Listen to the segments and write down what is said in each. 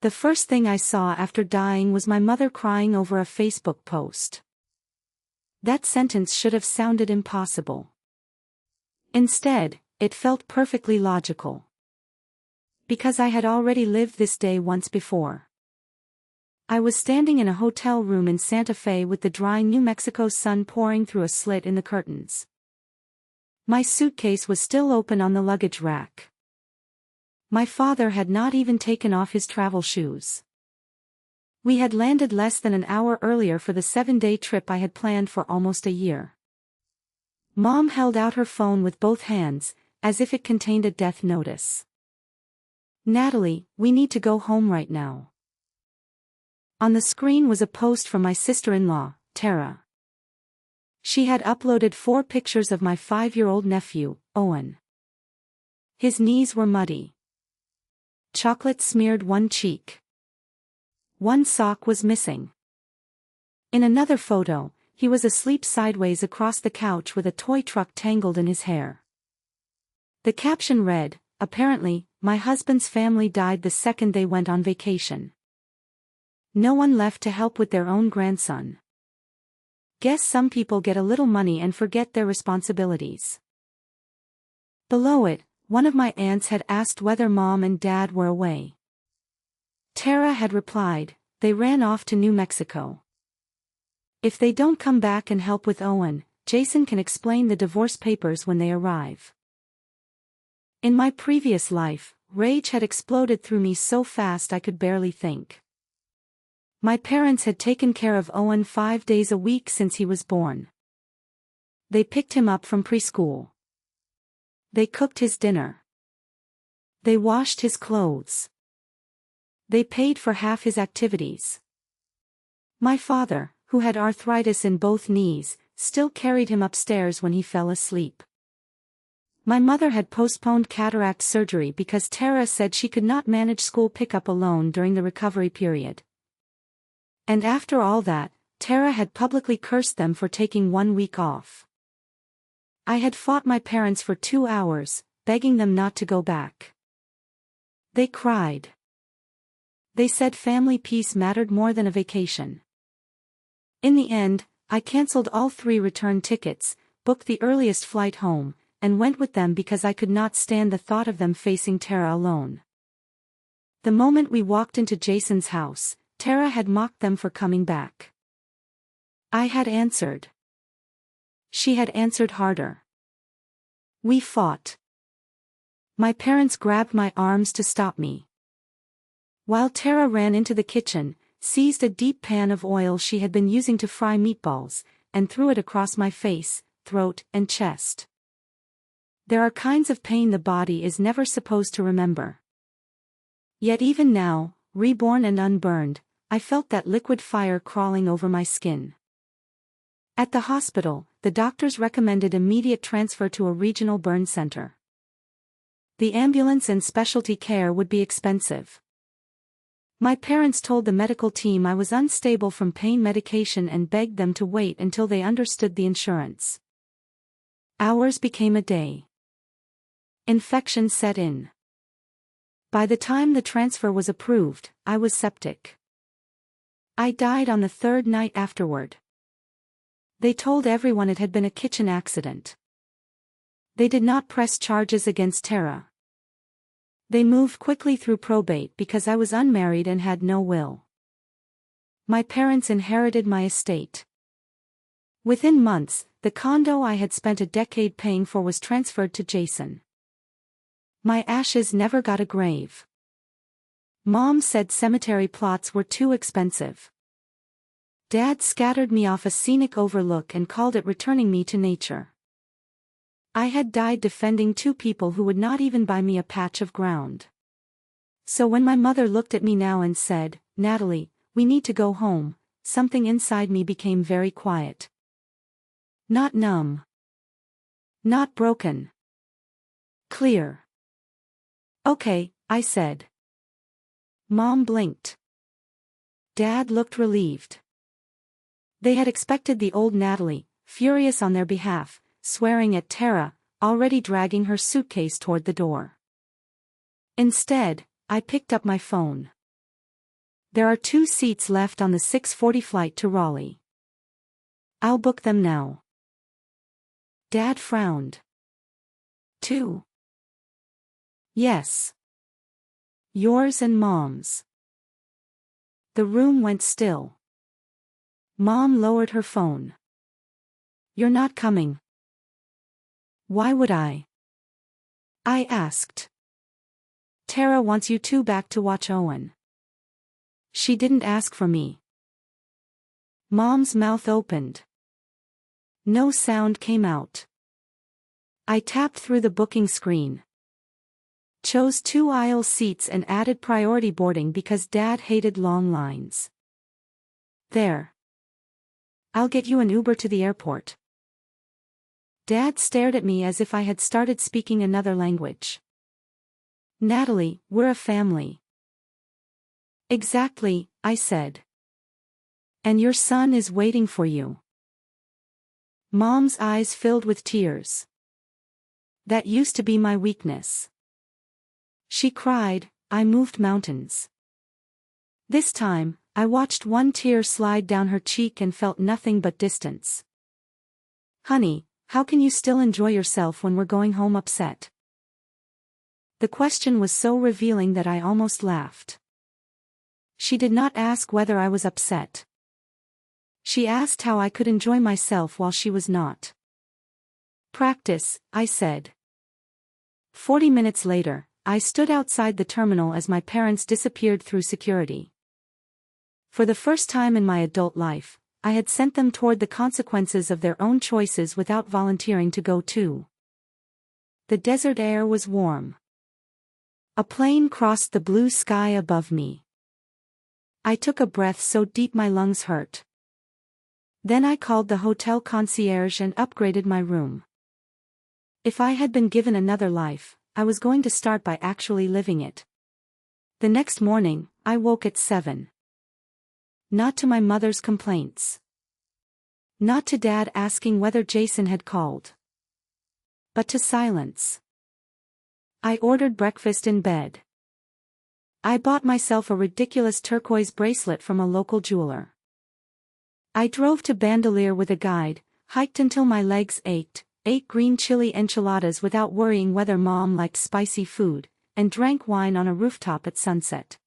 The first thing I saw after dying was my mother crying over a Facebook post. That sentence should have sounded impossible. Instead, it felt perfectly logical. Because I had already lived this day once before. I was standing in a hotel room in Santa Fe with the dry New Mexico sun pouring through a slit in the curtains. My suitcase was still open on the luggage rack. My father had not even taken off his travel shoes. We had landed less than an hour earlier for the 7-day trip I had planned for almost a year. Mom held out her phone with both hands, as if it contained a death notice. "Natalie, we need to go home right now." On the screen was a post from my sister-in-law, Tara. She had uploaded 4 pictures of my 5-year-old nephew, Owen. His knees were muddy. Chocolate smeared one cheek. One sock was missing. In another photo, he was asleep sideways across the couch with a toy truck tangled in his hair. The caption read, "Apparently, my husband's family died the second they went on vacation. No one left to help with their own grandson. Guess some people get a little money and forget their responsibilities." Below it, one of my aunts had asked whether Mom and Dad were away. Tara had replied, "They ran off to New Mexico. If they don't come back and help with Owen, Jason can explain the divorce papers when they arrive." In my previous life, rage had exploded through me so fast I could barely think. My parents had taken care of Owen 5 days a week since he was born. They picked him up from preschool. They cooked his dinner. They washed his clothes. They paid for half his activities. My father, who had arthritis in both knees, still carried him upstairs when he fell asleep. My mother had postponed cataract surgery because Tara said she could not manage school pickup alone during the recovery period. And after all that, Tara had publicly cursed them for taking 1 week off. I had fought my parents for 2 hours, begging them not to go back. They cried. They said family peace mattered more than a vacation. In the end, I canceled all 3 return tickets, booked the earliest flight home, and went with them because I could not stand the thought of them facing Tara alone. The moment we walked into Jason's house, Tara had mocked them for coming back. I had answered. She had answered harder. We fought. My parents grabbed my arms to stop me. While Tara ran into the kitchen, seized a deep pan of oil she had been using to fry meatballs, and threw it across my face, throat, and chest. There are kinds of pain the body is never supposed to remember. Yet even now, reborn and unburned, I felt that liquid fire crawling over my skin. At the hospital, the doctors recommended immediate transfer to a regional burn center. The ambulance and specialty care would be expensive. My parents told the medical team I was unstable from pain medication and begged them to wait until they understood the insurance. Hours became a day. Infection set in. By the time the transfer was approved, I was septic. I died on the 3rd night afterward. They told everyone it had been a kitchen accident. They did not press charges against Tara. They moved quickly through probate because I was unmarried and had no will. My parents inherited my estate. Within months, the condo I had spent a decade paying for was transferred to Jason. My ashes never got a grave. Mom said cemetery plots were too expensive. Dad scattered me off a scenic overlook and called it returning me to nature. I had died defending 2 people who would not even buy me a patch of ground. So when my mother looked at me now and said, "Natalie, we need to go home," something inside me became very quiet. Not numb. Not broken. Clear. "Okay," I said. Mom blinked. Dad looked relieved. They had expected the old Natalie, furious on their behalf, swearing at Tara, already dragging her suitcase toward the door. Instead, I picked up my phone. There are 2 seats left on the 6:40 flight to Raleigh. I'll book them now. Dad frowned. 2. Yes. Yours and Mom's. The room went still. Mom lowered her phone. You're not coming. Why would I? I asked. Tara wants you 2 back to watch Owen. She didn't ask for me. Mom's mouth opened. No sound came out. I tapped through the booking screen. Chose 2 aisle seats and added priority boarding because Dad hated long lines. There. I'll get you an Uber to the airport. Dad stared at me as if I had started speaking another language. Natalie, we're a family. Exactly, I said. And your son is waiting for you. Mom's eyes filled with tears. That used to be my weakness. She cried, I moved mountains. This time, I watched one tear slide down her cheek and felt nothing but distance. Honey, how can you still enjoy yourself when we're going home upset? The question was so revealing that I almost laughed. She did not ask whether I was upset. She asked how I could enjoy myself while she was not. Practice, I said. 40 minutes later, I stood outside the terminal as my parents disappeared through security. For the first time in my adult life, I had sent them toward the consequences of their own choices without volunteering to go too. The desert air was warm. A plane crossed the blue sky above me. I took a breath so deep my lungs hurt. Then I called the hotel concierge and upgraded my room. If I had been given another life, I was going to start by actually living it. The next morning, I woke at 7. Not to my mother's complaints. Not to Dad asking whether Jason had called. But to silence. I ordered breakfast in bed. I bought myself a ridiculous turquoise bracelet from a local jeweler. I drove to Bandelier with a guide, hiked until my legs ached, ate green chili enchiladas without worrying whether Mom liked spicy food, and drank wine on a rooftop at sunset.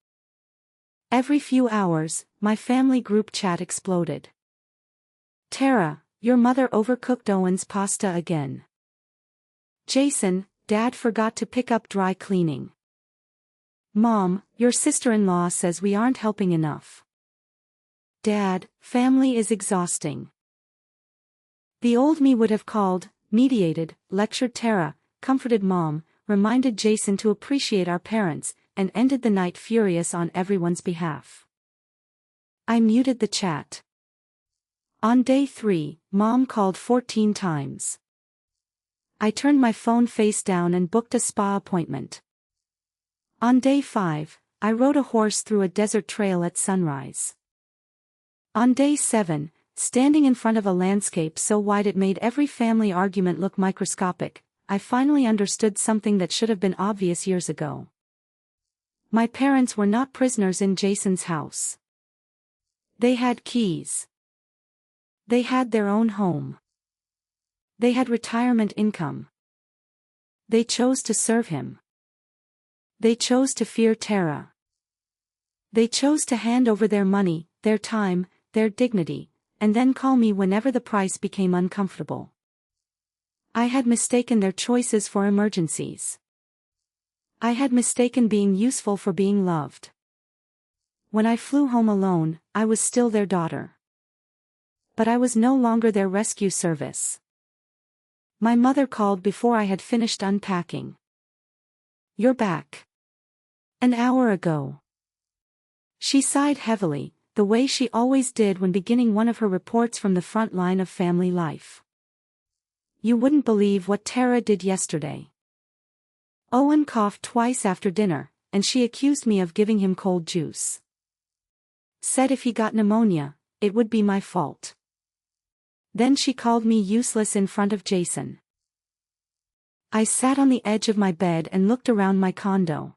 Every few hours, my family group chat exploded. Tara, your mother overcooked Owen's pasta again. Jason, Dad forgot to pick up dry cleaning. Mom, your sister-in-law says we aren't helping enough. Dad, family is exhausting. The old me would have called, mediated, lectured Tara, comforted Mom, reminded Jason to appreciate our parents, and ended the night furious on everyone's behalf. I muted the chat. On day 3, Mom called 14 times. I turned my phone face down and booked a spa appointment. On day 5, I rode a horse through a desert trail at sunrise. On day 7, standing in front of a landscape so wide it made every family argument look microscopic, I finally understood something that should have been obvious years ago. My parents were not prisoners in Jason's house. They had keys. They had their own home. They had retirement income. They chose to serve him. They chose to fear Tara. They chose to hand over their money, their time, their dignity, and then call me whenever the price became uncomfortable. I had mistaken their choices for emergencies. I had mistaken being useful for being loved. When I flew home alone, I was still their daughter. But I was no longer their rescue service. My mother called before I had finished unpacking. You're back. An hour ago. She sighed heavily, the way she always did when beginning one of her reports from the front line of family life. You wouldn't believe what Tara did yesterday. Owen coughed twice after dinner, and she accused me of giving him cold juice. Said if he got pneumonia, it would be my fault. Then she called me useless in front of Jason. I sat on the edge of my bed and looked around my condo.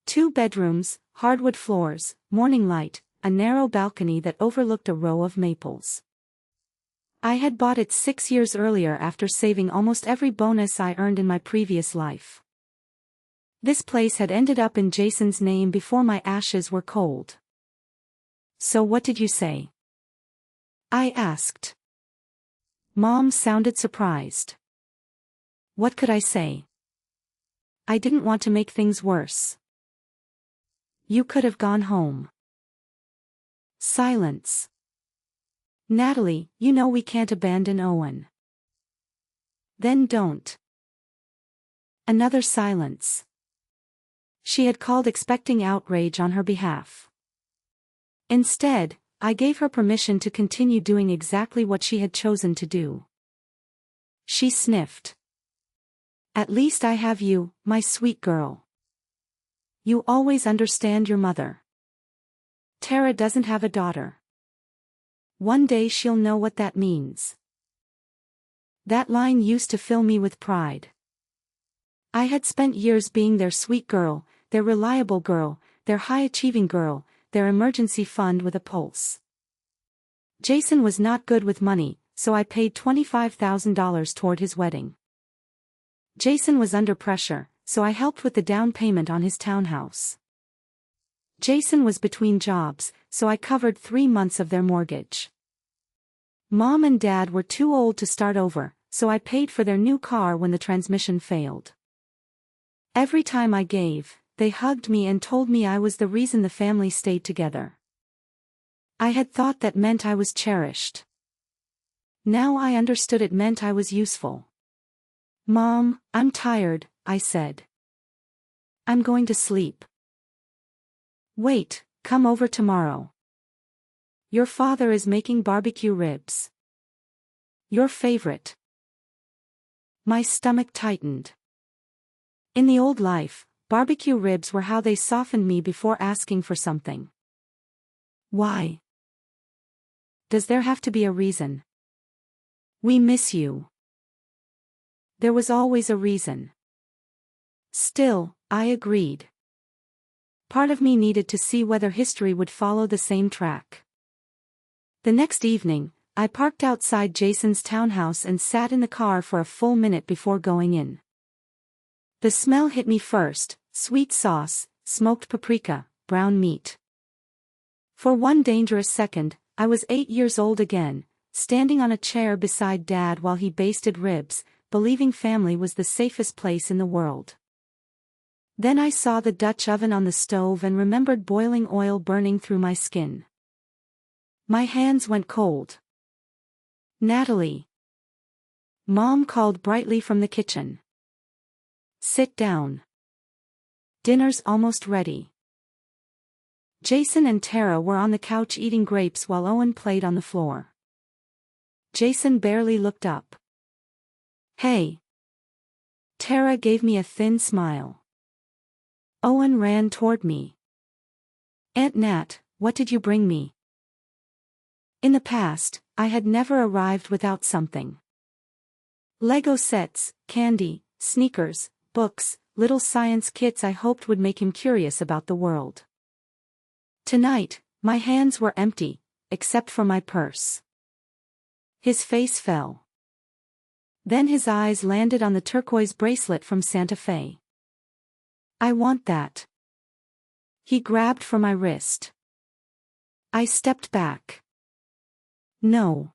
2 bedrooms, hardwood floors, morning light, a narrow balcony that overlooked a row of maples. I had bought it 6 years earlier after saving almost every bonus I earned in my previous life. This place had ended up in Jason's name before my ashes were cold. "So what did you say?" I asked. Mom sounded surprised. What could I say? I didn't want to make things worse. "You could have gone home." Silence. "Natalie, you know we can't abandon Owen." "Then don't." Another silence. She had called expecting outrage on her behalf. Instead, I gave her permission to continue doing exactly what she had chosen to do. She sniffed. "At least I have you, my sweet girl. You always understand your mother. Tara doesn't have a daughter. One day she'll know what that means." That line used to fill me with pride. I had spent years being their sweet girl, their reliable girl, their high-achieving girl, their emergency fund with a pulse. Jason was not good with money, so I paid $25,000 toward his wedding. Jason was under pressure, so I helped with the down payment on his townhouse. Jason was between jobs, so I covered 3 months of their mortgage. Mom and Dad were too old to start over, so I paid for their new car when the transmission failed. Every time I gave, they hugged me and told me I was the reason the family stayed together. I had thought that meant I was cherished. Now I understood it meant I was useful. "Mom, I'm tired," I said. "I'm going to sleep." "Wait, come over tomorrow. Your father is making barbecue ribs. Your favorite." My stomach tightened. In the old life, barbecue ribs were how they softened me before asking for something. Why? Does there have to be a reason? "We miss you." There was always a reason. Still, I agreed. Part of me needed to see whether history would follow the same track. The next evening, I parked outside Jason's townhouse and sat in the car for a full minute before going in. The smell hit me first: sweet sauce, smoked paprika, brown meat. For one dangerous second, I was 8 years old again, standing on a chair beside Dad while he basted ribs, believing family was the safest place in the world. Then I saw the Dutch oven on the stove and remembered boiling oil burning through my skin. My hands went cold. "Natalie." Mom called brightly from the kitchen. "Sit down. Dinner's almost ready." Jason and Tara were on the couch eating grapes while Owen played on the floor. Jason barely looked up. "Hey." Tara gave me a thin smile. Owen ran toward me. "Aunt Nat, what did you bring me?" In the past, I had never arrived without something. Lego sets, candy, sneakers, books, little science kits I hoped would make him curious about the world. Tonight, my hands were empty, except for my purse. His face fell. Then his eyes landed on the turquoise bracelet from Santa Fe. "I want that." He grabbed for my wrist. I stepped back. "No."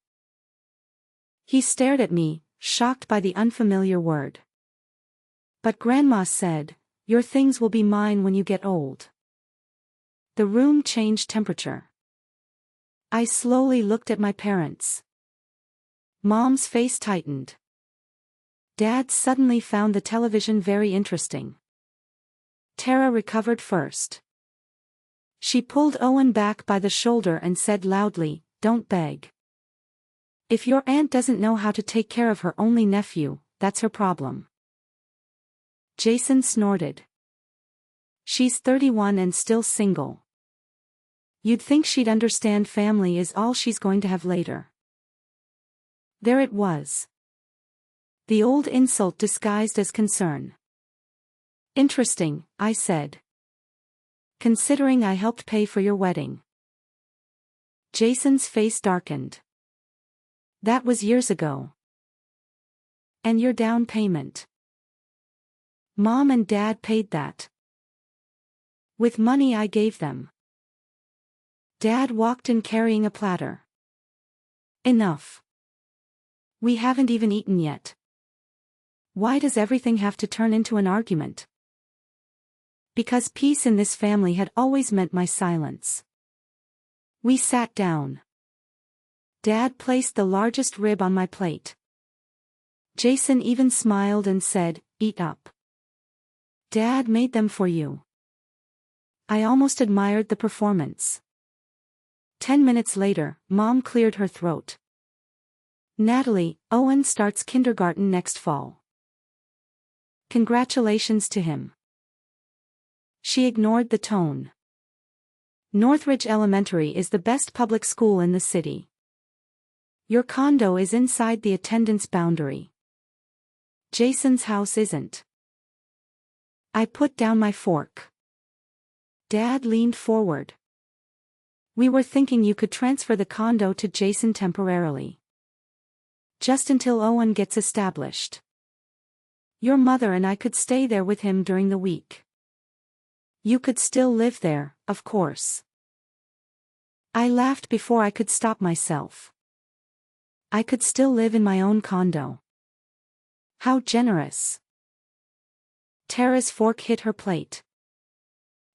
He stared at me, shocked by the unfamiliar word. "But Grandma said, your things will be mine when you get old." The room changed temperature. I slowly looked at my parents. Mom's face tightened. Dad suddenly found the television very interesting. Tara recovered first. She pulled Owen back by the shoulder and said loudly, "Don't beg. If your aunt doesn't know how to take care of her only nephew, that's her problem." Jason snorted. "She's 31 and still single. You'd think she'd understand family is all she's going to have later." There it was. The old insult disguised as concern. "Interesting," I said. considering I helped pay for your wedding. Jason's face darkened. That was years ago. And your down payment? Mom and Dad paid that. With money I gave them. Dad walked in carrying a platter. Enough. We haven't even eaten yet. Why does everything have to turn into an argument? Because peace in this family had always meant my silence. We sat down. Dad placed the largest rib on my plate. Jason even smiled and said, "Eat up. Dad made them for you." I almost admired the performance. 10 minutes later, Mom cleared her throat. "Natalie, Owen starts kindergarten next fall. Congratulations to him." She ignored the tone. "Northridge Elementary is the best public school in the city. Your condo is inside the attendance boundary. Jason's house isn't." I put down my fork. Dad leaned forward. "We were thinking you could transfer the condo to Jason temporarily. Just until Owen gets established. Your mother and I could stay there with him during the week. You could still live there, of course." I laughed before I could stop myself. I could still live in my own condo. How generous. Tara's fork hit her plate.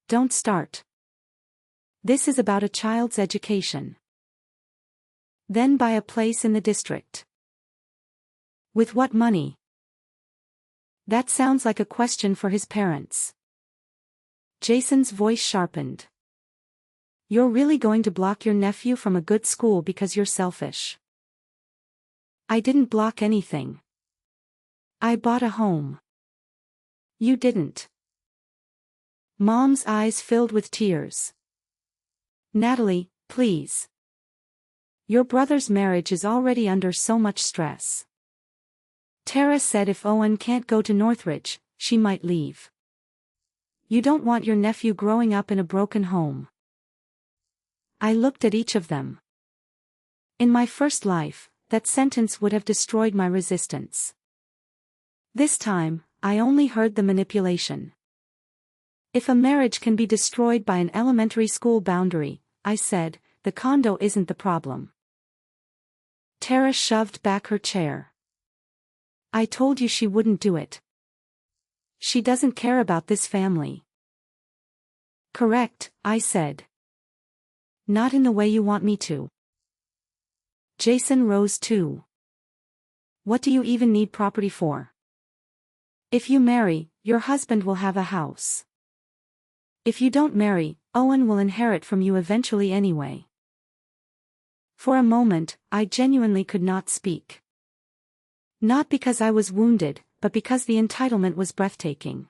"Don't start. This is about a child's education. Then buy a place in the district." "With what money?" That sounds like a question for his parents. Jason's voice sharpened. "You're really going to block your nephew from a good school because you're selfish?" "I didn't block anything. I bought a home." "You didn't." Mom's eyes filled with tears. "Natalie, please. Your brother's marriage is already under so much stress." Tara said if Owen can't go to Northridge, she might leave. "You don't want your nephew growing up in a broken home." I looked at each of them. In my first life, that sentence would have destroyed my resistance. This time, I only heard the manipulation. "If a marriage can be destroyed by an elementary school boundary," I said, "the condo isn't the problem." Tara shoved back her chair. "I told you she wouldn't do it. She doesn't care about this family." "Correct," I said. "Not in the way you want me to." Jason rose too. "What do you even need property for? If you marry, your husband will have a house. If you don't marry, Owen will inherit from you eventually anyway." For a moment, I genuinely could not speak. Not because I was wounded, but because the entitlement was breathtaking.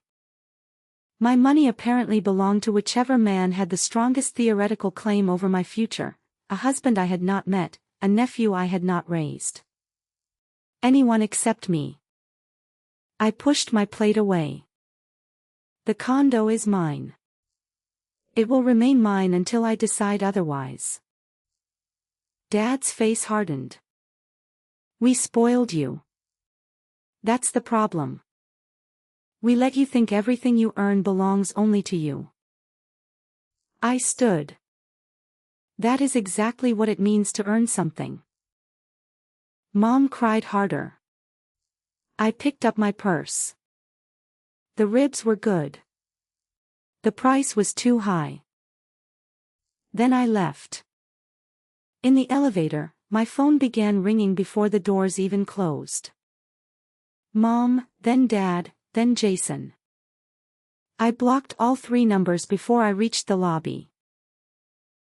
My money apparently belonged to whichever man had the strongest theoretical claim over my future, a husband I had not met, a nephew I had not raised. Anyone except me. I pushed my plate away. "The condo is mine. It will remain mine until I decide otherwise." Dad's face hardened. "We spoiled you. That's the problem. We let you think everything you earn belongs only to you." I stood. "That is exactly what it means to earn something." Mom cried harder. I picked up my purse. The ribs were good. The price was too high. Then I left. In the elevator, my phone began ringing before the doors even closed. Mom, then Dad, then Jason. I blocked all 3 numbers before I reached the lobby.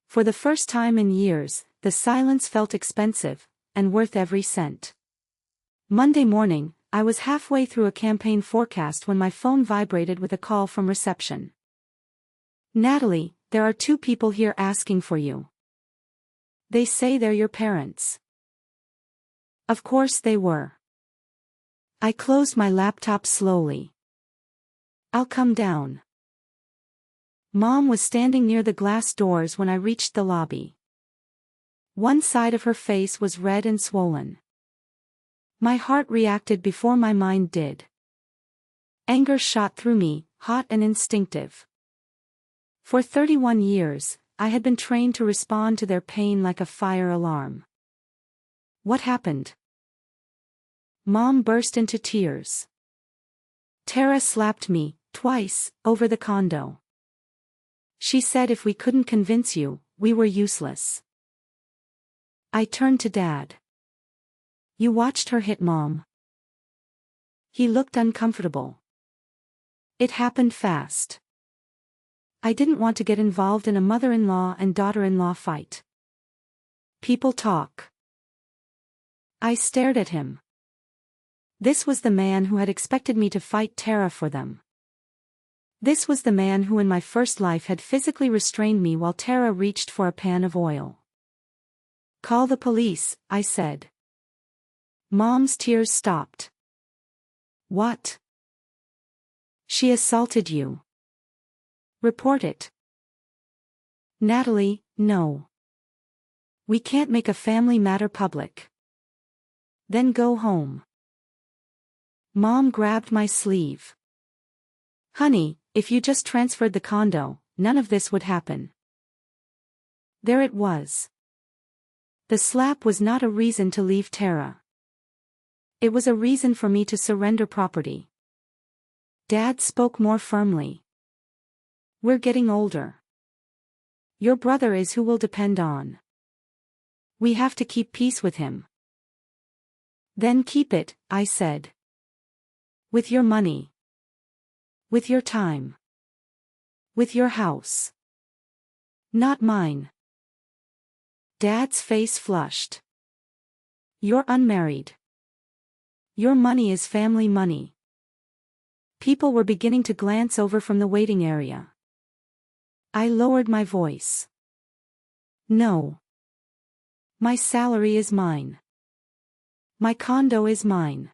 For the first time in years, the silence felt expensive, and worth every cent. Monday morning, I was halfway through a campaign forecast when my phone vibrated with a call from reception. "Natalie, there are 2 people here asking for you. They say they're your parents." Of course they were. I closed my laptop slowly. "I'll come down." Mom was standing near the glass doors when I reached the lobby. One side of her face was red and swollen. My heart reacted before my mind did. Anger shot through me, hot and instinctive. For 31 years, I had been trained to respond to their pain like a fire alarm. What happened? Mom burst into tears. Tara slapped me, twice, over the condo. She said if we couldn't convince you, we were useless. I turned to Dad. You watched her hit Mom. He looked uncomfortable. It happened fast. I didn't want to get involved in a mother-in-law and daughter-in-law fight. People talk. I stared at him. This was the man who had expected me to fight Tara for them. This was the man who in my first life had physically restrained me while Tara reached for a pan of oil. Call the police, I said. Mom's tears stopped. What? She assaulted you. Report it. Natalie, no. We can't make a family matter public. Then go home. Mom grabbed my sleeve. Honey, if you just transferred the condo, none of this would happen. There it was. The slap was not a reason to leave Tara. It was a reason for me to surrender property. Dad spoke more firmly. We're getting older. Your brother is who we'll depend on. We have to keep peace with him. Then keep it, I said. With your money. With your time. With your house. Not mine. Dad's face flushed. You're unmarried. Your money is family money. People were beginning to glance over from the waiting area. I lowered my voice. No. My salary is mine. My condo is mine.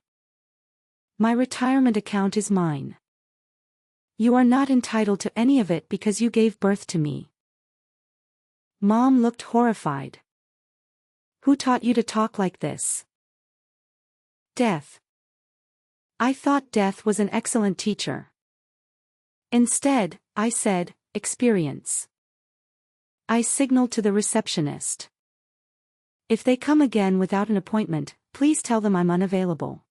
My retirement account is mine. You are not entitled to any of it because you gave birth to me. Mom looked horrified. Who taught you to talk like this? Death. I thought death was an excellent teacher. Instead, I said, experience. I signaled to the receptionist. If they come again without an appointment, please tell them I'm unavailable.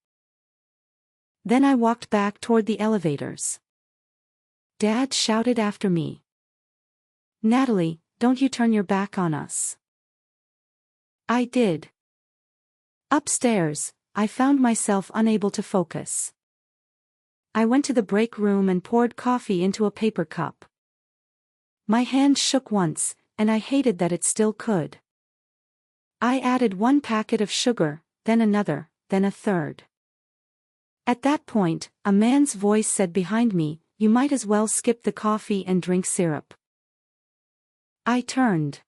Then I walked back toward the elevators. Dad shouted after me. Natalie, don't you turn your back on us. I did. Upstairs, I found myself unable to focus. I went to the break room and poured coffee into a paper cup. My hand shook once, and I hated that it still could. I added 1 packet of sugar, then another, then a third. At that point, a man's voice said behind me, you might as well skip the coffee and drink syrup. I turned.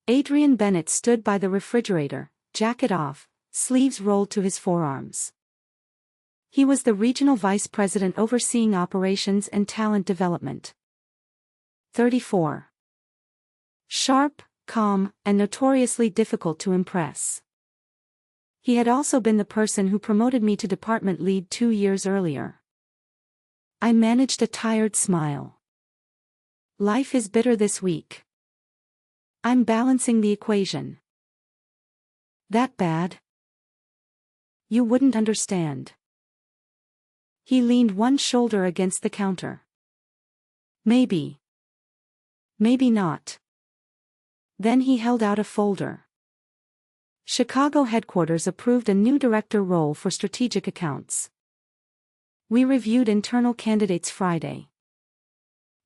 Adrian Bennett stood by the refrigerator, jacket off, sleeves rolled to his forearms. He was the regional vice president overseeing operations and talent development. 34. Sharp, calm, and notoriously difficult to impress. He had also been the person who promoted me to department lead 2 years earlier. I managed a tired smile. Life is bitter this week. I'm balancing the equation. That bad? You wouldn't understand. He leaned one shoulder against the counter. Maybe. Maybe not. Then he held out a folder. Chicago headquarters approved a new director role for strategic accounts. We reviewed internal candidates Friday.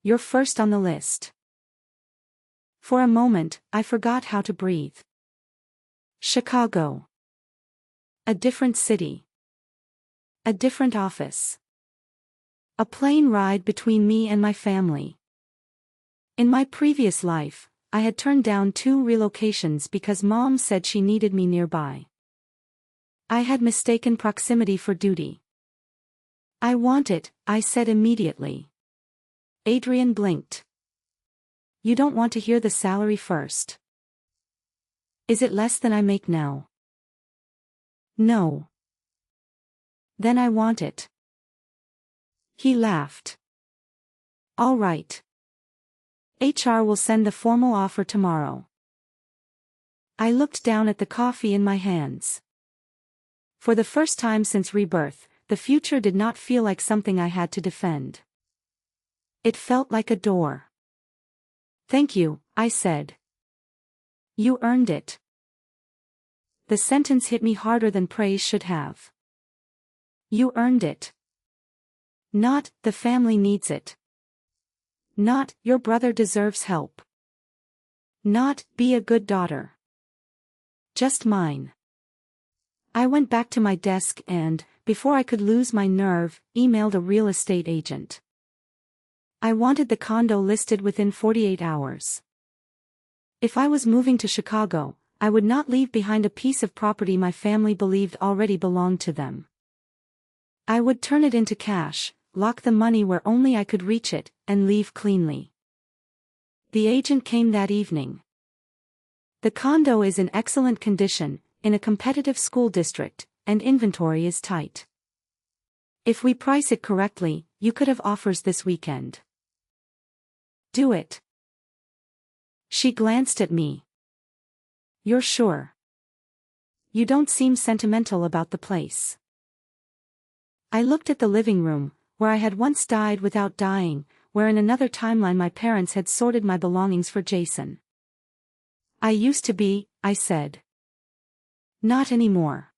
You're first on the list. For a moment, I forgot how to breathe. Chicago. A different city. A different office. A plane ride between me and my family. In my previous life, I had turned down 2 relocations because Mom said she needed me nearby. I had mistaken proximity for duty. I want it, I said immediately. Adrian blinked. You don't want to hear the salary first. Is it less than I make now? No. Then I want it. He laughed. All right. HR will send the formal offer tomorrow. I looked down at the coffee in my hands. For the first time since rebirth, the future did not feel like something I had to defend. It felt like a door. Thank you, I said. You earned it. The sentence hit me harder than praise should have. You earned it. Not, the family needs it. Not, your brother deserves help. Not, be a good daughter. Just mine. I went back to my desk and, before I could lose my nerve, emailed a real estate agent. I wanted the condo listed within 48 hours. If I was moving to Chicago, I would not leave behind a piece of property my family believed already belonged to them. I would turn it into cash, lock the money where only I could reach it, and leave cleanly. The agent came that evening. The condo is in excellent condition, in a competitive school district, and inventory is tight. If we price it correctly, you could have offers this weekend. Do it. She glanced at me. You're sure? You don't seem sentimental about the place. I looked at the living room, where I had once died without dying, where in another timeline my parents had sorted my belongings for Jason. I used to be, I said. Not anymore.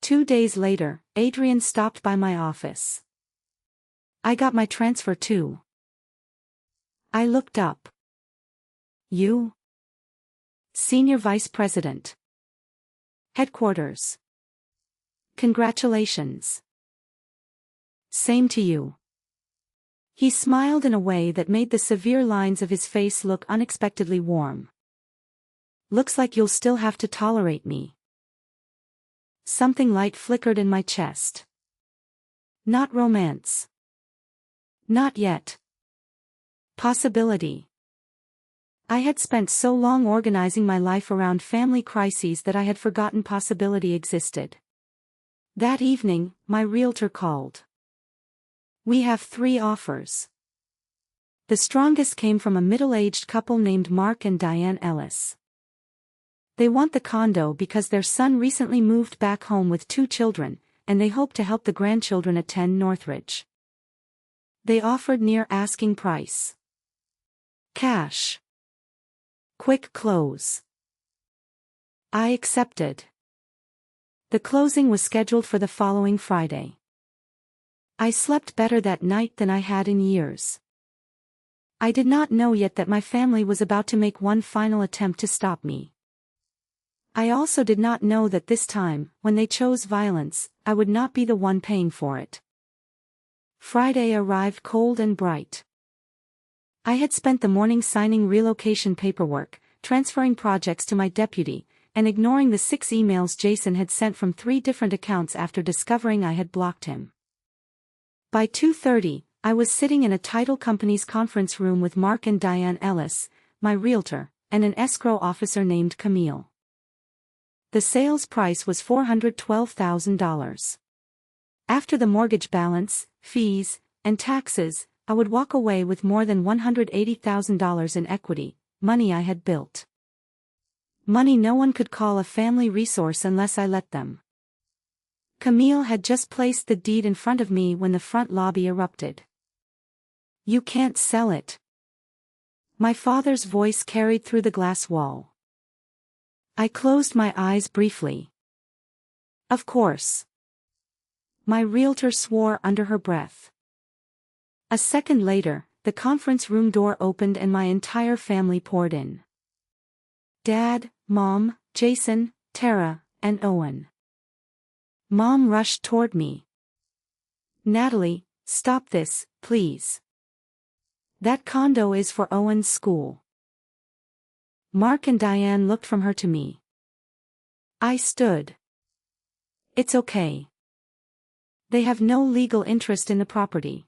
2 days later, Adrian stopped by my office. I got my transfer too. I looked up. You? Senior Vice President. Headquarters. Congratulations. Same to you. He smiled in a way that made the severe lines of his face look unexpectedly warm. Looks like you'll still have to tolerate me. Something light flickered in my chest. Not romance. Not yet. Possibility. I had spent so long organizing my life around family crises that I had forgotten possibility existed. That evening, my realtor called. We have 3 offers. The strongest came from a middle-aged couple named Mark and Diane Ellis. They want the condo because their son recently moved back home with 2 children, and they hope to help the grandchildren attend Northridge. They offered near asking price. Cash. Quick close. I accepted. The closing was scheduled for the following Friday. I slept better that night than I had in years. I did not know yet that my family was about to make one final attempt to stop me. I also did not know that this time, when they chose violence, I would not be the one paying for it. Friday arrived cold and bright. I had spent the morning signing relocation paperwork, transferring projects to my deputy, and ignoring the 6 emails Jason had sent from 3 different accounts after discovering I had blocked him. By 2:30, I was sitting in a title company's conference room with Mark and Diane Ellis, my realtor, and an escrow officer named Camille. The sales price was $412,000. After the mortgage balance, fees, and taxes, I would walk away with more than $180,000 in equity, money I had built. Money no one could call a family resource unless I let them. Camille had just placed the deed in front of me when the front lobby erupted. You can't sell it. My father's voice carried through the glass wall. I closed my eyes briefly. Of course. My realtor swore under her breath. A second later, the conference room door opened and my entire family poured in. Dad, Mom, Jason, Tara, and Owen. Mom rushed toward me. Natalie, stop this, please. That condo is for Owen's school. Mark and Diane looked from her to me. I stood. It's okay. They have no legal interest in the property.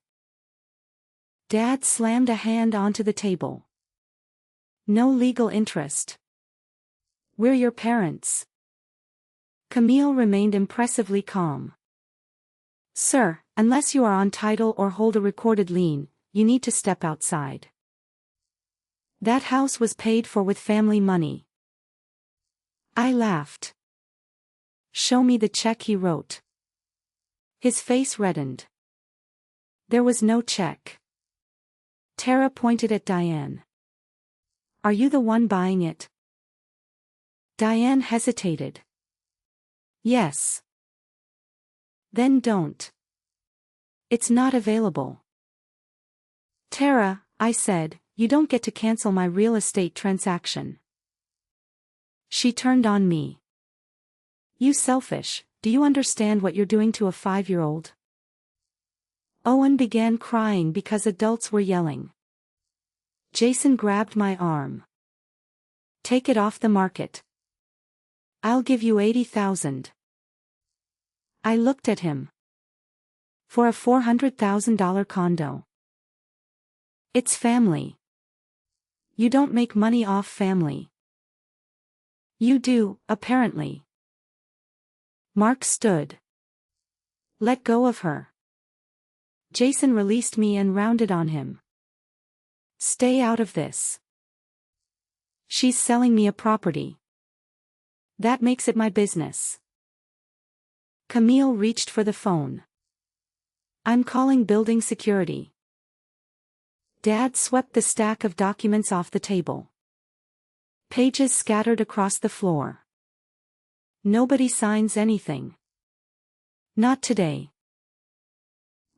Dad slammed a hand onto the table. No legal interest. We're your parents. Camille remained impressively calm. Sir, unless you are on title or hold a recorded lien, you need to step outside. That house was paid for with family money. I laughed. Show me the check he wrote. His face reddened. There was no check. Tara pointed at Diane. Are you the one buying it? Diane hesitated. Yes. Then don't. It's not available. Tara, I said, you don't get to cancel my real estate transaction. She turned on me. You selfish, do you understand what you're doing to a 5-year-old? Owen began crying because adults were yelling. Jason grabbed my arm. Take it off the market. I'll give you $80,000. I looked at him. For a $400,000 condo. It's family. You don't make money off family. You do, apparently. Mark stood. Let go of her. Jason released me and rounded on him. Stay out of this. She's selling me a property. That makes it my business. Camille reached for the phone. I'm calling building security. Dad swept the stack of documents off the table. Pages scattered across the floor. Nobody signs anything. Not today.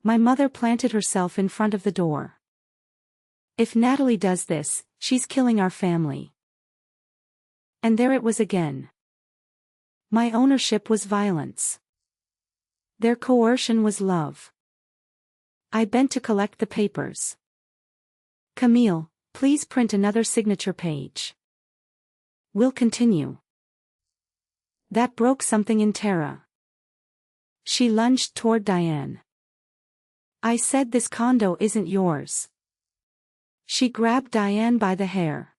My mother planted herself in front of the door. If Natalie does this, she's killing our family. And there it was again. My ownership was violence. Their coercion was love. I bent to collect the papers. Camille, please print another signature page. We'll continue. That broke something in Tara. She lunged toward Diane. I said this condo isn't yours. She grabbed Diane by the hair.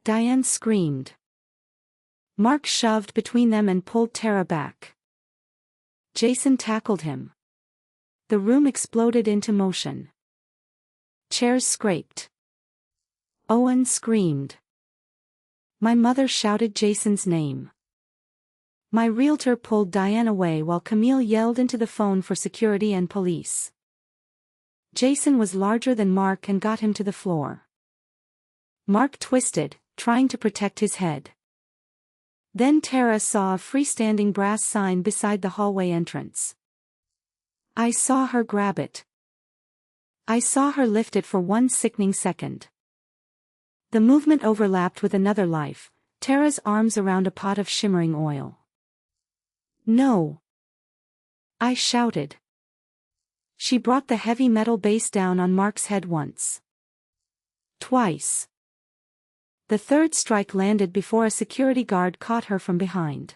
Diane screamed. Mark shoved between them and pulled Tara back. Jason tackled him. The room exploded into motion. Chairs scraped. Owen screamed. My mother shouted Jason's name. My realtor pulled Diane away while Camille yelled into the phone for security and police. Jason was larger than Mark and got him to the floor. Mark twisted, trying to protect his head. Then Tara saw a freestanding brass sign beside the hallway entrance. I saw her grab it. I saw her lift it for one sickening second. The movement overlapped with another life, Tara's arms around a pot of shimmering oil. No! I shouted. She brought the heavy metal base down on Mark's head once. Twice. The third strike landed before a security guard caught her from behind.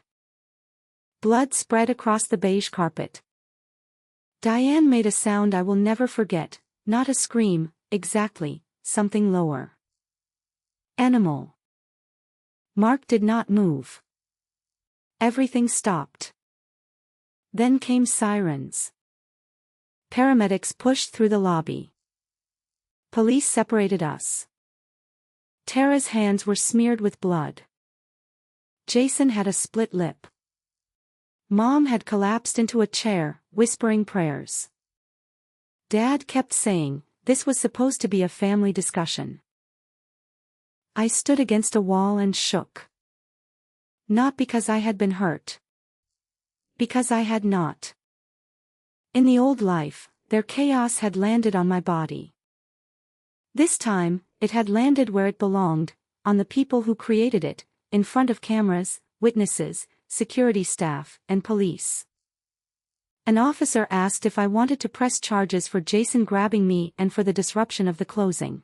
Blood spread across the beige carpet. Diane made a sound I will never forget, not a scream, exactly, something lower. Animal. Mark did not move. Everything stopped. Then came sirens. Paramedics pushed through the lobby. Police separated us. Tara's hands were smeared with blood. Jason had a split lip. Mom had collapsed into a chair, whispering prayers. Dad kept saying, this was supposed to be a family discussion. I stood against a wall and shook. Not because I had been hurt. Because I had not. In the old life, their chaos had landed on my body. This time, it had landed where it belonged, on the people who created it, in front of cameras, witnesses, security staff, and police. An officer asked if I wanted to press charges for Jason grabbing me and for the disruption of the closing.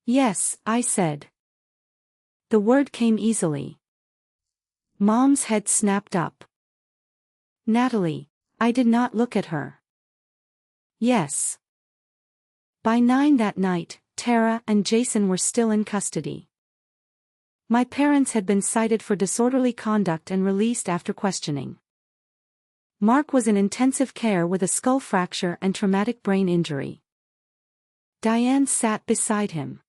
Yes, I said. The word came easily. Mom's head snapped up. Natalie, I did not look at her. Yes. By 9 that night, Tara and Jason were still in custody. My parents had been cited for disorderly conduct and released after questioning. Mark was in intensive care with a skull fracture and traumatic brain injury. Diane sat beside him.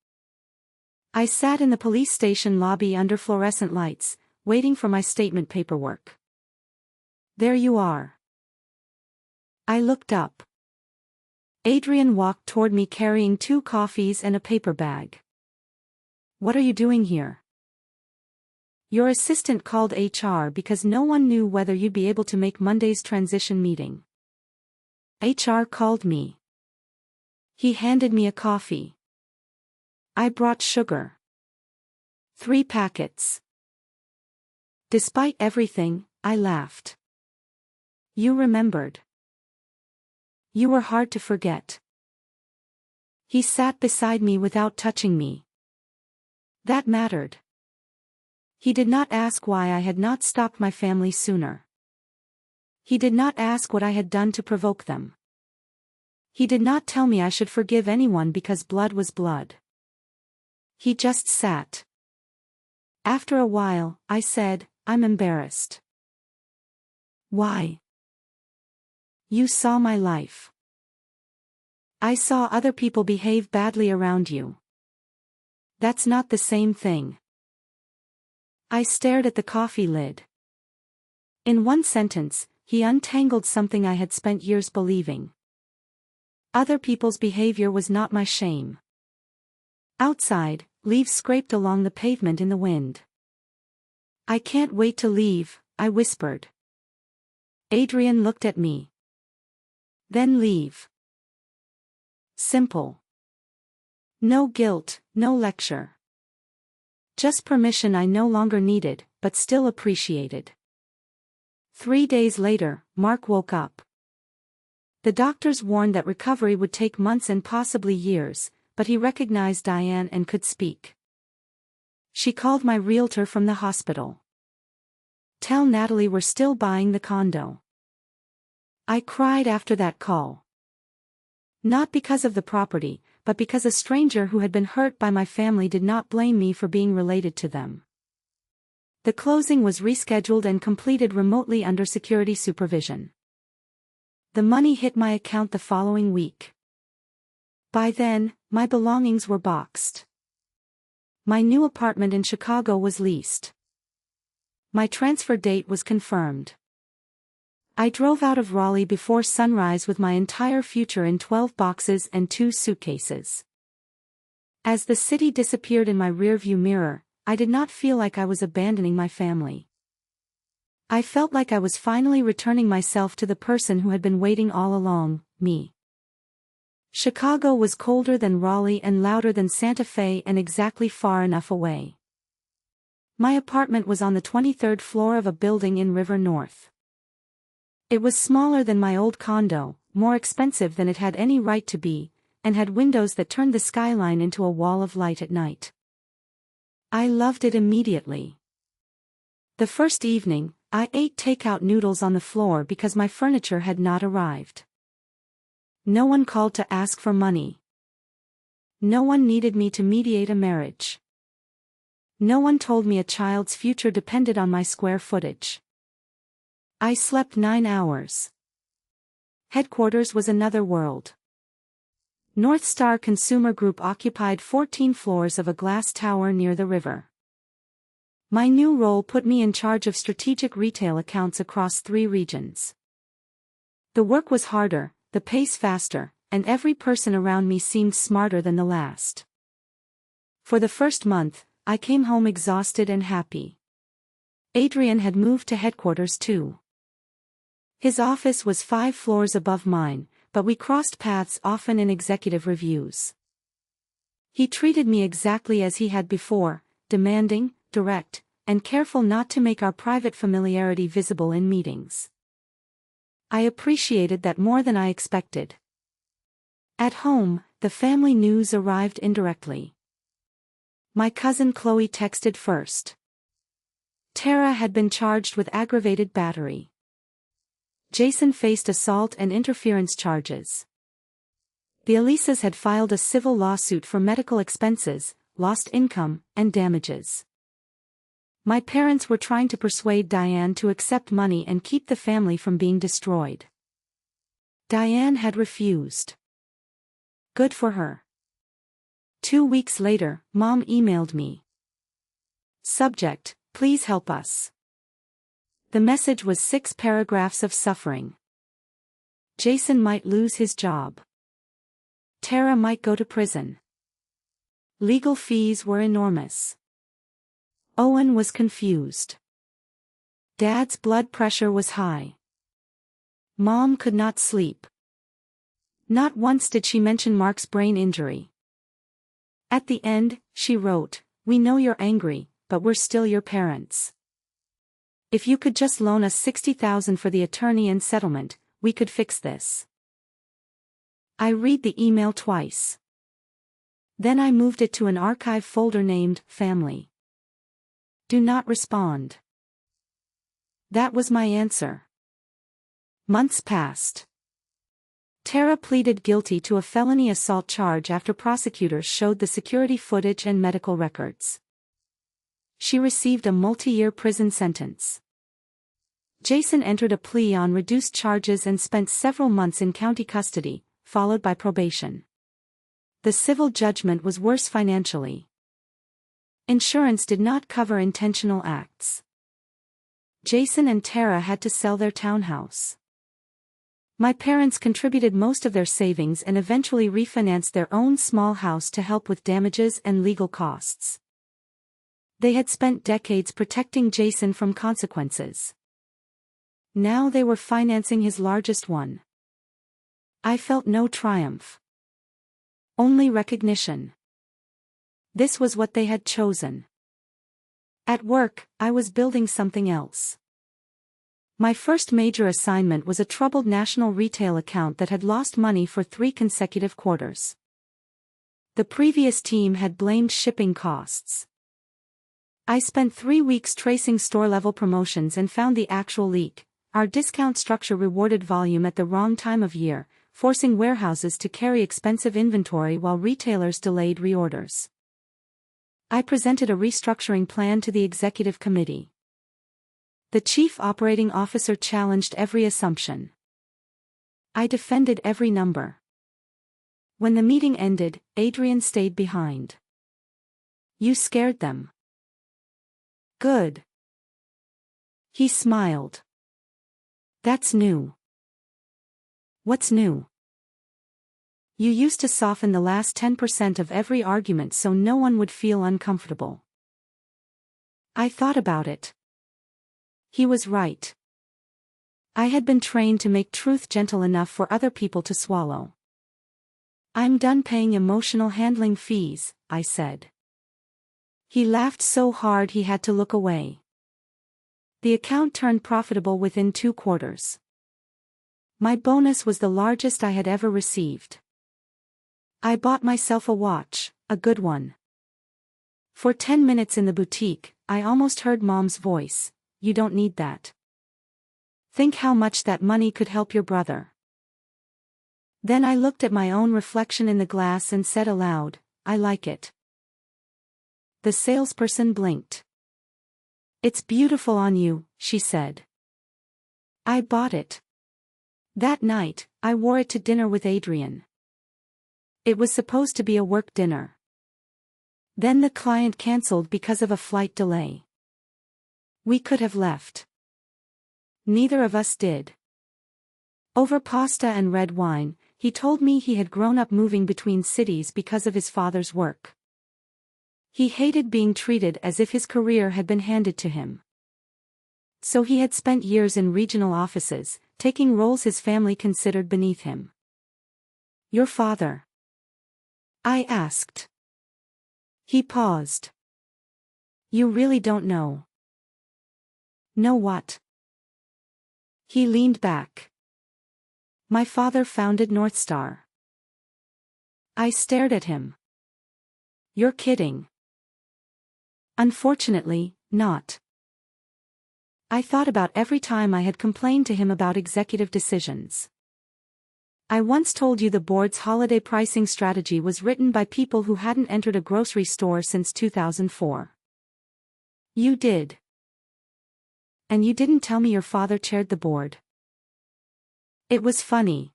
I sat in the police station lobby under fluorescent lights, waiting for my statement paperwork. There you are. I looked up. Adrian walked toward me carrying 2 coffees and a paper bag. What are you doing here? Your assistant called HR because no one knew whether you'd be able to make Monday's transition meeting. HR called me. He handed me a coffee. I brought sugar. 3 packets. Despite everything, I laughed. You remembered. You were hard to forget. He sat beside me without touching me. That mattered. He did not ask why I had not stopped my family sooner. He did not ask what I had done to provoke them. He did not tell me I should forgive anyone because blood was blood. He just sat. After a while, I said, I'm embarrassed. Why? You saw my life. I saw other people behave badly around you. That's not the same thing. I stared at the coffee lid. In one sentence, he untangled something I had spent years believing. Other people's behavior was not my shame. Outside, leaves scraped along the pavement in the wind. I can't wait to leave, I whispered. Adrian looked at me. Then leave. Simple. No guilt, no lecture. Just permission I no longer needed, but still appreciated. 3 days later, Mark woke up. The doctors warned that recovery would take months and possibly years, but he recognized Diane and could speak. She called my realtor from the hospital. Tell Natalie we're still buying the condo. I cried after that call. Not because of the property, but because a stranger who had been hurt by my family did not blame me for being related to them. The closing was rescheduled and completed remotely under security supervision. The money hit my account the following week. By then, my belongings were boxed. My new apartment in Chicago was leased. My transfer date was confirmed. I drove out of Raleigh before sunrise with my entire future in 12 boxes and 2 suitcases. As the city disappeared in my rearview mirror, I did not feel like I was abandoning my family. I felt like I was finally returning myself to the person who had been waiting all along, me. Chicago was colder than Raleigh and louder than Santa Fe and exactly far enough away. My apartment was on the 23rd floor of a building in River North. It was smaller than my old condo, more expensive than it had any right to be, and had windows that turned the skyline into a wall of light at night. I loved it immediately. The first evening, I ate takeout noodles on the floor because my furniture had not arrived. No one called to ask for money. No one needed me to mediate a marriage. No one told me a child's future depended on my square footage. I slept 9 hours. Headquarters was another world. North Star Consumer Group occupied 14 floors of a glass tower near the river. My new role put me in charge of strategic retail accounts across 3 regions. The work was harder, the pace faster, and every person around me seemed smarter than the last. For the first month, I came home exhausted and happy. Adrian had moved to headquarters too. His office was 5 floors above mine, but we crossed paths often in executive reviews. He treated me exactly as he had before, demanding, direct, and careful not to make our private familiarity visible in meetings. I appreciated that more than I expected. At home, the family news arrived indirectly. My cousin Chloe texted first. Tara had been charged with aggravated battery. Jason faced assault and interference charges. The Elisas had filed a civil lawsuit for medical expenses, lost income, and damages. My parents were trying to persuade Diane to accept money and keep the family from being destroyed. Diane had refused. Good for her. 2 weeks later, Mom emailed me. Subject: please help us. The message was 6 paragraphs of suffering. Jason might lose his job. Tara might go to prison. Legal fees were enormous. Owen was confused. Dad's blood pressure was high. Mom could not sleep. Not once did she mention Mark's brain injury. At the end, she wrote, "We know you're angry, but we're still your parents. If you could just loan us $60,000 for the attorney and settlement, we could fix this." I read the email twice. Then I moved it to an archive folder named Family. Do not respond. That was my answer. Months passed. Tara pleaded guilty to a felony assault charge after prosecutors showed the security footage and medical records. She received a multi-year prison sentence. Jason entered a plea on reduced charges and spent several months in county custody, followed by probation. The civil judgment was worse financially. Insurance did not cover intentional acts. Jason and Tara had to sell their townhouse. My parents contributed most of their savings and eventually refinanced their own small house to help with damages and legal costs. They had spent decades protecting Jason from consequences. Now they were financing his largest one. I felt no triumph. Only recognition. This was what they had chosen. At work, I was building something else. My first major assignment was a troubled national retail account that had lost money for 3 consecutive quarters. The previous team had blamed shipping costs. I spent 3 weeks tracing store-level promotions and found the actual leak. Our discount structure rewarded volume at the wrong time of year, forcing warehouses to carry expensive inventory while retailers delayed reorders. I presented a restructuring plan to the executive committee. The chief operating officer challenged every assumption. I defended every number. When the meeting ended, Adrian stayed behind. "You scared them." "Good." He smiled. "That's new." "What's new?" "You used to soften the last 10% of every argument so no one would feel uncomfortable." I thought about it. He was right. I had been trained to make truth gentle enough for other people to swallow. "I'm done paying emotional handling fees," I said. He laughed so hard he had to look away. The account turned profitable within 2 quarters. My bonus was the largest I had ever received. I bought myself a watch, a good one. For 10 minutes in the boutique, I almost heard Mom's voice, "You don't need that. Think how much that money could help your brother." Then I looked at my own reflection in the glass and said aloud, "I like it." The salesperson blinked. "It's beautiful on you," she said. I bought it. That night, I wore it to dinner with Adrian. It was supposed to be a work dinner. Then the client canceled because of a flight delay. We could have left. Neither of us did. Over pasta and red wine, he told me he had grown up moving between cities because of his father's work. He hated being treated as if his career had been handed to him. So he had spent years in regional offices, taking roles his family considered beneath him. "Your father?" I asked. He paused. "You really don't know." "Know what?" He leaned back. "My father founded North Star." I stared at him. "You're kidding." "Unfortunately, not." I thought about every time I had complained to him about executive decisions. I once told you the board's holiday pricing strategy was written by people who hadn't entered a grocery store since 2004. You did. And you didn't tell me your father chaired the board. It was funny.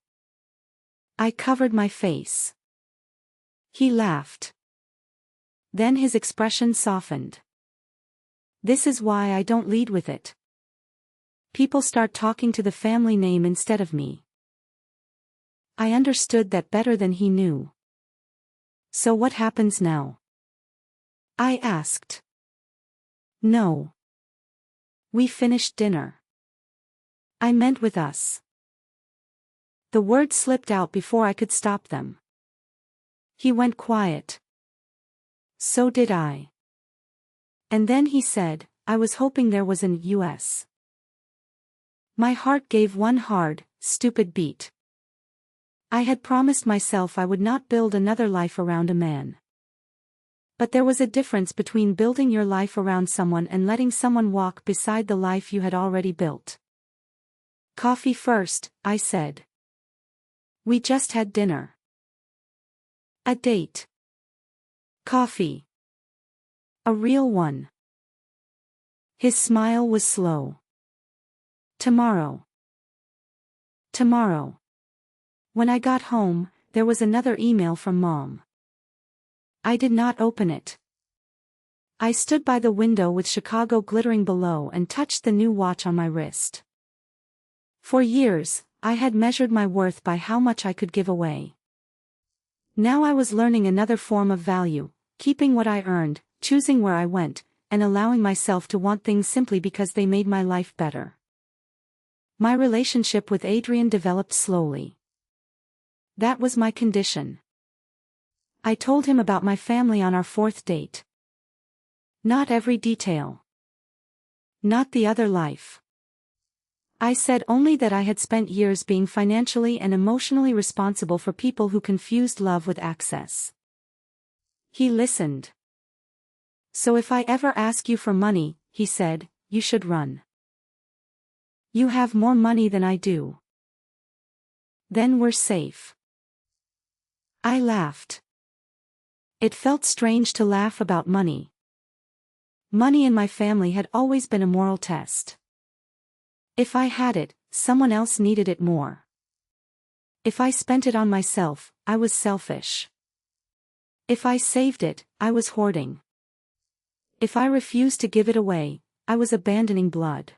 I covered my face. He laughed. Then his expression softened. This is why I don't lead with it. People start talking to the family name instead of me. I understood that better than he knew. So what happens now? I asked. No. We finished dinner. I meant with us. The words slipped out before I could stop them. He went quiet. So did I. And then he said, I was hoping there was an US. My heart gave one hard, stupid beat. I had promised myself I would not build another life around a man. But there was a difference between building your life around someone and letting someone walk beside the life you had already built. Coffee first, I said. We just had dinner. A date. Coffee. A real one. His smile was slow. Tomorrow. Tomorrow. When I got home, there was another email from Mom. I did not open it. I stood by the window with Chicago glittering below and touched the new watch on my wrist. For years, I had measured my worth by how much I could give away. Now I was learning another form of value, keeping what I earned, choosing where I went, and allowing myself to want things simply because they made my life better. My relationship with Adrian developed slowly. That was my condition. I told him about my family on our fourth date. Not every detail. Not the other life. I said only that I had spent years being financially and emotionally responsible for people who confused love with access. He listened. So if I ever ask you for money, he said, you should run. You have more money than I do. Then we're safe. I laughed. It felt strange to laugh about money. Money in my family had always been a moral test. If I had it, someone else needed it more. If I spent it on myself, I was selfish. If I saved it, I was hoarding. If I refused to give it away, I was abandoning blood.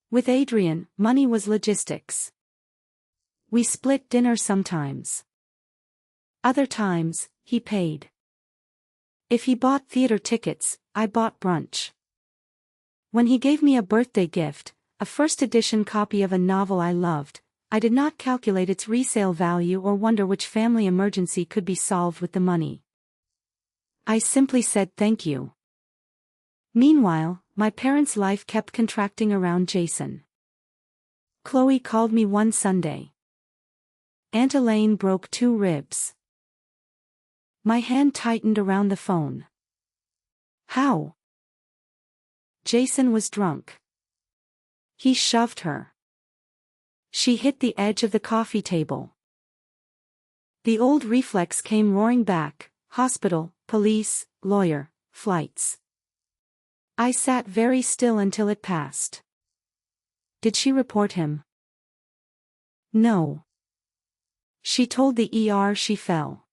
With Adrian, money was logistics. We split dinner sometimes. Other times, he paid. If he bought theater tickets, I bought brunch. When he gave me a birthday gift, a first edition copy of a novel I loved, I did not calculate its resale value or wonder which family emergency could be solved with the money. I simply said thank you. Meanwhile, my parents' life kept contracting around Jason. Chloe called me one Sunday. Aunt Elaine broke 2 ribs. My hand tightened around the phone. How? Jason was drunk. He shoved her. She hit the edge of the coffee table. The old reflex came roaring back: hospital, police, lawyer, flights. I sat very still until it passed. Did she report him? No. She told the ER she fell.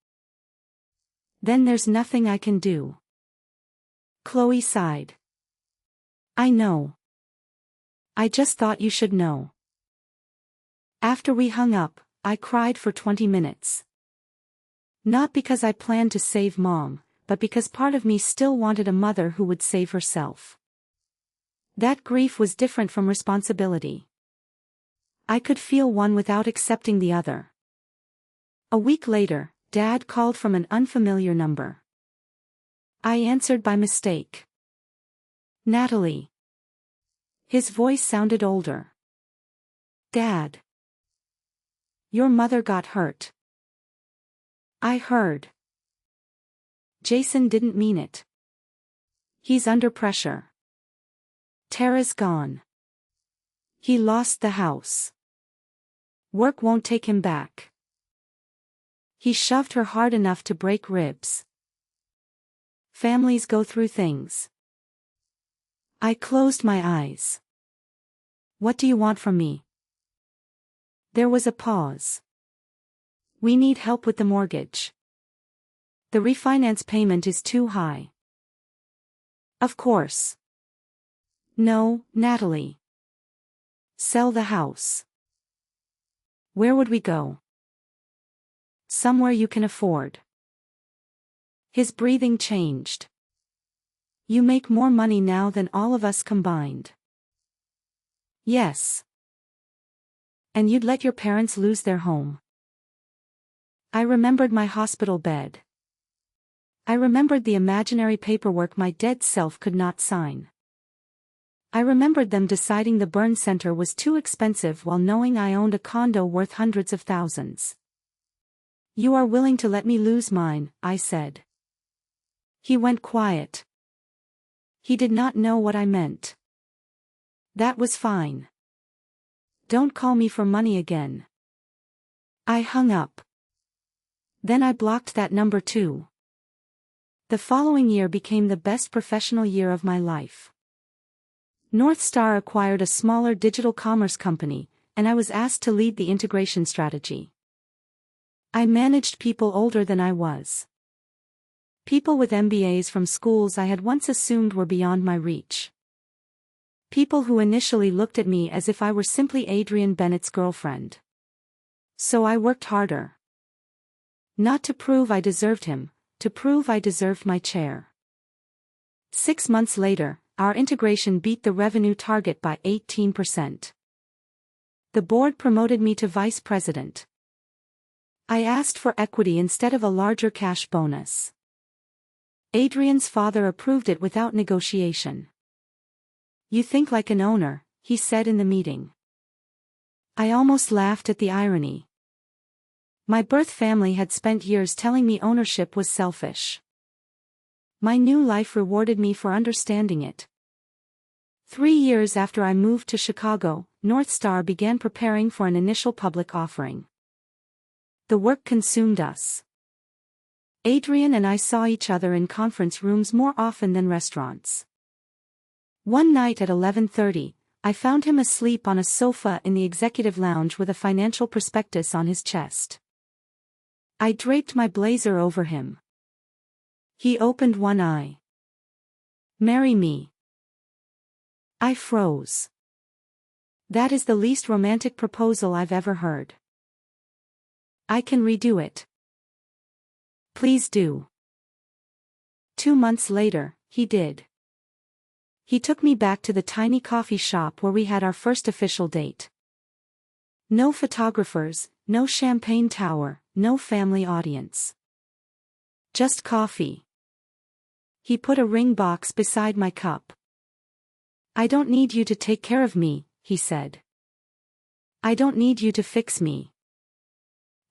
Then there's nothing I can do. Chloe sighed. I know. I just thought you should know. After we hung up, I cried for 20 minutes. Not because I planned to save Mom, but because part of me still wanted a mother who would save herself. That grief was different from responsibility. I could feel one without accepting the other. A week later, Dad called from an unfamiliar number. I answered by mistake. Natalie. His voice sounded older. Dad. Your mother got hurt. I heard. Jason didn't mean it. He's under pressure. Tara's gone. He lost the house. Work won't take him back. He shoved her hard enough to break ribs. Families go through things. I closed my eyes. What do you want from me? There was a pause. We need help with the mortgage. The refinance payment is too high. Of course. No, Natalie. Sell the house. Where would we go? Somewhere you can afford. His breathing changed. You make more money now than all of us combined. Yes. And you'd let your parents lose their home. I remembered my hospital bed. I remembered the imaginary paperwork my dead self could not sign. I remembered them deciding the burn center was too expensive while knowing I owned a condo worth hundreds of thousands. You are willing to let me lose mine, I said. He went quiet. He did not know what I meant. That was fine. Don't call me for money again. I hung up. Then I blocked that number too. The following year became the best professional year of my life. North Star acquired a smaller digital commerce company, and I was asked to lead the integration strategy. I managed people older than I was. People with MBAs from schools I had once assumed were beyond my reach. People who initially looked at me as if I were simply Adrian Bennett's girlfriend. So I worked harder. Not to prove I deserved him, to prove I deserved my chair. 6 months later, our integration beat the revenue target by 18%. The board promoted me to vice president. I asked for equity instead of a larger cash bonus. Adrian's father approved it without negotiation. You think like an owner, he said in the meeting. I almost laughed at the irony. My birth family had spent years telling me ownership was selfish. My new life rewarded me for understanding it. 3 years after I moved to Chicago, North Star began preparing for an initial public offering. The work consumed us. Adrian and I saw each other in conference rooms more often than restaurants. One night at 11:30, I found him asleep on a sofa in the executive lounge with a financial prospectus on his chest. I draped my blazer over him. He opened one eye. Marry me. I froze. That is the least romantic proposal I've ever heard. I can redo it. Please do. 2 months later, he did. He took me back to the tiny coffee shop where we had our first official date. No photographers, no champagne tower, no family audience. Just coffee. He put a ring box beside my cup. I don't need you to take care of me, he said. I don't need you to fix me.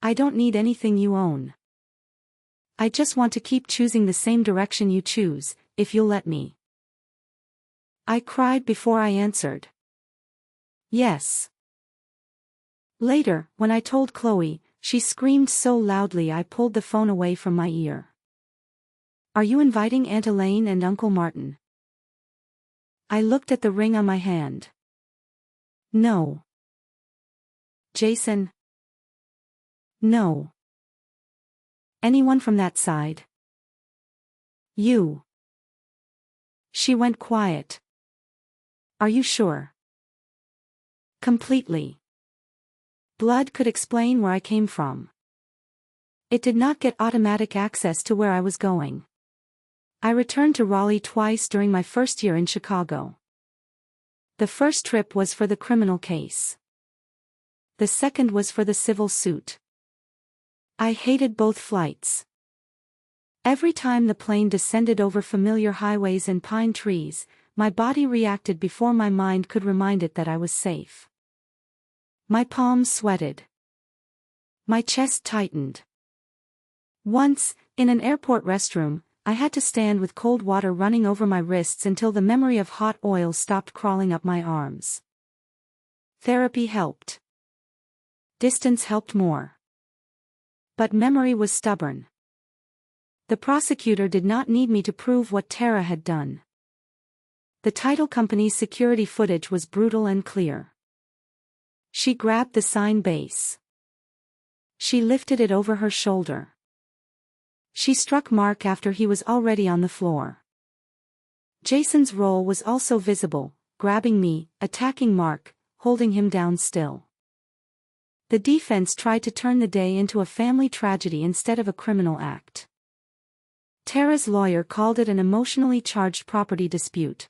I don't need anything you own. I just want to keep choosing the same direction you choose, if you'll let me. I cried before I answered. Yes. Later, when I told Chloe, she screamed so loudly I pulled the phone away from my ear. Are you inviting Aunt Elaine and Uncle Martin? I looked at the ring on my hand. No. Jason? No. Anyone from that side? You. She went quiet. Are you sure? Completely. Blood could explain where I came from. It did not get automatic access to where I was going. I returned to Raleigh twice during my first year in Chicago. The first trip was for the criminal case. The second was for the civil suit. I hated both flights. Every time the plane descended over familiar highways and pine trees, my body reacted before my mind could remind it that I was safe. My palms sweated. My chest tightened. Once, in an airport restroom, I had to stand with cold water running over my wrists until the memory of hot oil stopped crawling up my arms. Therapy helped. Distance helped more. But memory was stubborn. The prosecutor did not need me to prove what Tara had done. The title company's security footage was brutal and clear. She grabbed the sign base. She lifted it over her shoulder. She struck Mark after he was already on the floor. Jason's role was also visible, grabbing me, attacking Mark, holding him down still. The defense tried to turn the day into a family tragedy instead of a criminal act. Tara's lawyer called it an emotionally charged property dispute.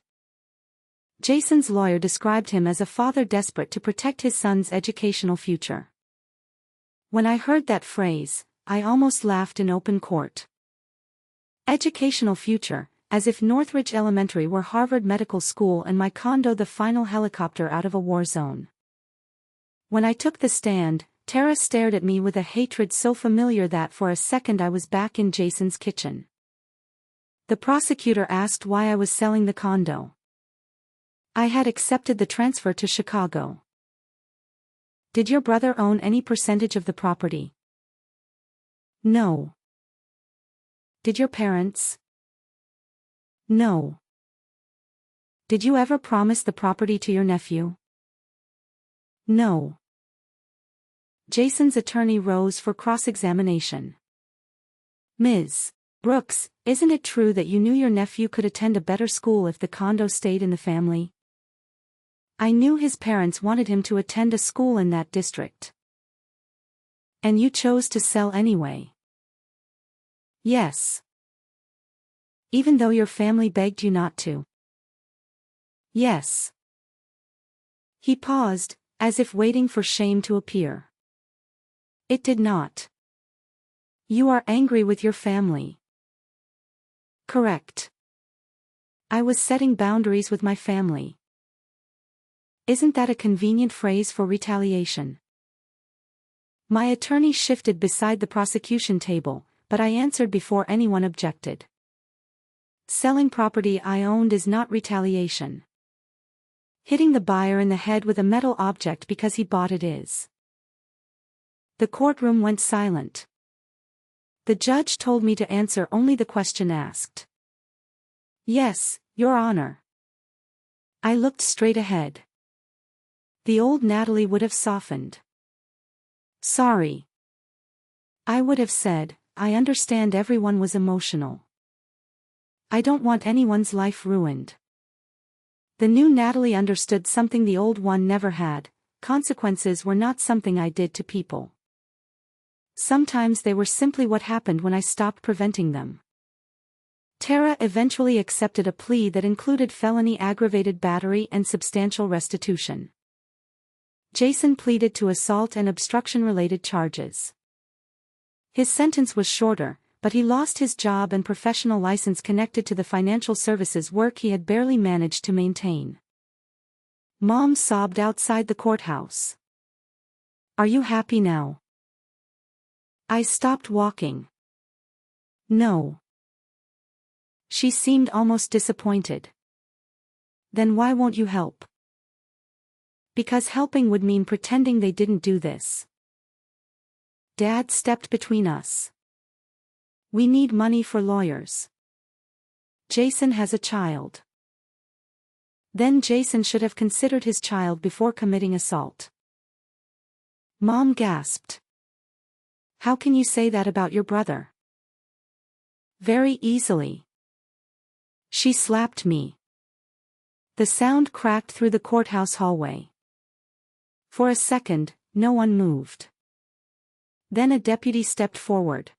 Jason's lawyer described him as a father desperate to protect his son's educational future. When I heard that phrase, I almost laughed in open court. Educational future, as if Northridge Elementary were Harvard Medical School and my condo the final helicopter out of a war zone. When I took the stand, Tara stared at me with a hatred so familiar that for a second I was back in Jason's kitchen. The prosecutor asked why I was selling the condo. I had accepted the transfer to Chicago. Did your brother own any percentage of the property? No. Did your parents? No. Did you ever promise the property to your nephew? No. Jason's attorney rose for cross-examination. Ms. Brooks, isn't it true that you knew your nephew could attend a better school if the condo stayed in the family? I knew his parents wanted him to attend a school in that district. And you chose to sell anyway? Yes. Even though your family begged you not to? Yes. He paused, as if waiting for shame to appear. It did not. You are angry with your family. Correct. I was setting boundaries with my family. Isn't that a convenient phrase for retaliation? My attorney shifted beside the prosecution table, but I answered before anyone objected. Selling property I owned is not retaliation. Hitting the buyer in the head with a metal object because he bought it is. The courtroom went silent. The judge told me to answer only the question asked. Yes, Your Honor. I looked straight ahead. The old Natalie would have softened. Sorry. I would have said, I understand everyone was emotional. I don't want anyone's life ruined. The new Natalie understood something the old one never had: consequences were not something I did to people. Sometimes they were simply what happened when I stopped preventing them. Tara eventually accepted a plea that included felony aggravated battery and substantial restitution. Jason pleaded to assault and obstruction-related charges. His sentence was shorter, but he lost his job and professional license connected to the financial services work he had barely managed to maintain. Mom sobbed outside the courthouse. Are you happy now? I stopped walking. No. She seemed almost disappointed. Then why won't you help? Because helping would mean pretending they didn't do this. Dad stepped between us. We need money for lawyers. Jason has a child. Then Jason should have considered his child before committing assault. Mom gasped. How can you say that about your brother? Very easily. She slapped me. The sound cracked through the courthouse hallway. For a second, no one moved. Then a deputy stepped forward.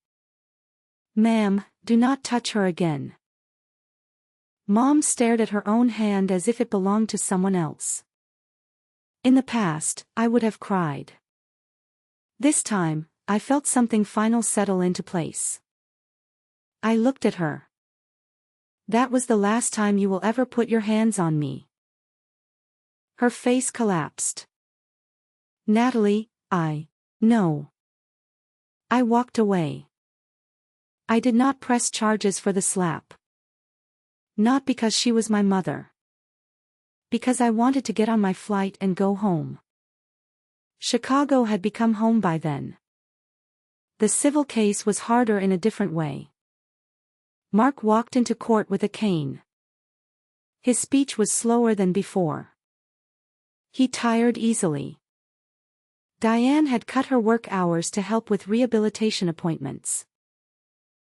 Ma'am, do not touch her again. Mom stared at her own hand as if it belonged to someone else. In the past, I would have cried. This time, I felt something final settle into place. I looked at her. That was the last time you will ever put your hands on me. Her face collapsed. Natalie, no. I walked away. I did not press charges for the slap. Not because she was my mother. Because I wanted to get on my flight and go home. Chicago had become home by then. The civil case was harder in a different way. Mark walked into court with a cane. His speech was slower than before. He tired easily. Diane had cut her work hours to help with rehabilitation appointments.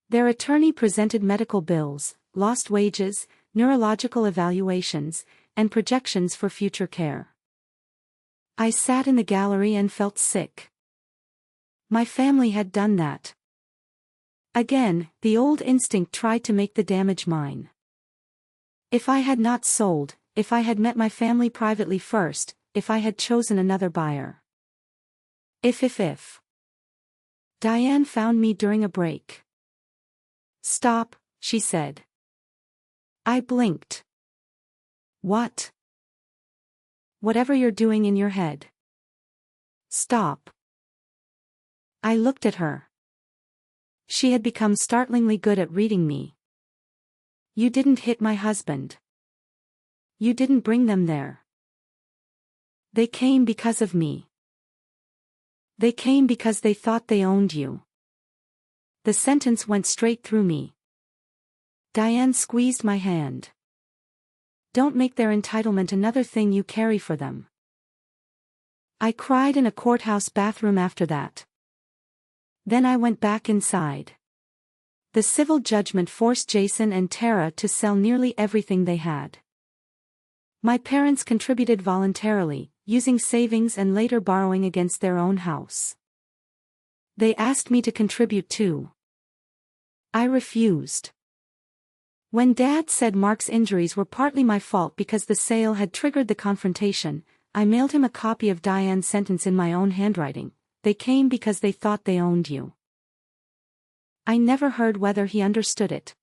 Their attorney presented medical bills, lost wages, neurological evaluations, and projections for future care. I sat in the gallery and felt sick. My family had done that. Again, the old instinct tried to make the damage mine. If I had not sold, if I had met my family privately first, if I had chosen another buyer. If. Diane found me during a break. "Stop," she said. I blinked. "What?" "Whatever you're doing in your head. Stop." I looked at her. She had become startlingly good at reading me. "You didn't hit my husband. You didn't bring them there. They came because of me. They came because they thought they owned you." The sentence went straight through me. Diane squeezed my hand. "Don't make their entitlement another thing you carry for them." I cried in a courthouse bathroom after that. Then I went back inside. The civil judgment forced Jason and Tara to sell nearly everything they had. My parents contributed voluntarily, using savings and later borrowing against their own house. They asked me to contribute too. I refused. When Dad said Mark's injuries were partly my fault because the sale had triggered the confrontation, I mailed him a copy of Diane's sentence in my own handwriting. "They came because they thought they owned you." I never heard whether he understood it.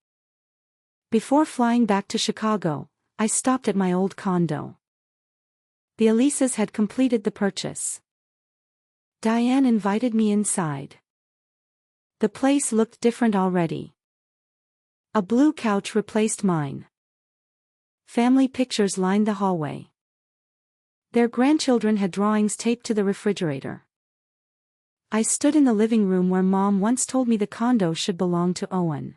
Before flying back to Chicago, I stopped at my old condo. The Elises had completed the purchase. Diane invited me inside. The place looked different already. A blue couch replaced mine. Family pictures lined the hallway. Their grandchildren had drawings taped to the refrigerator. I stood in the living room where Mom once told me the condo should belong to Owen.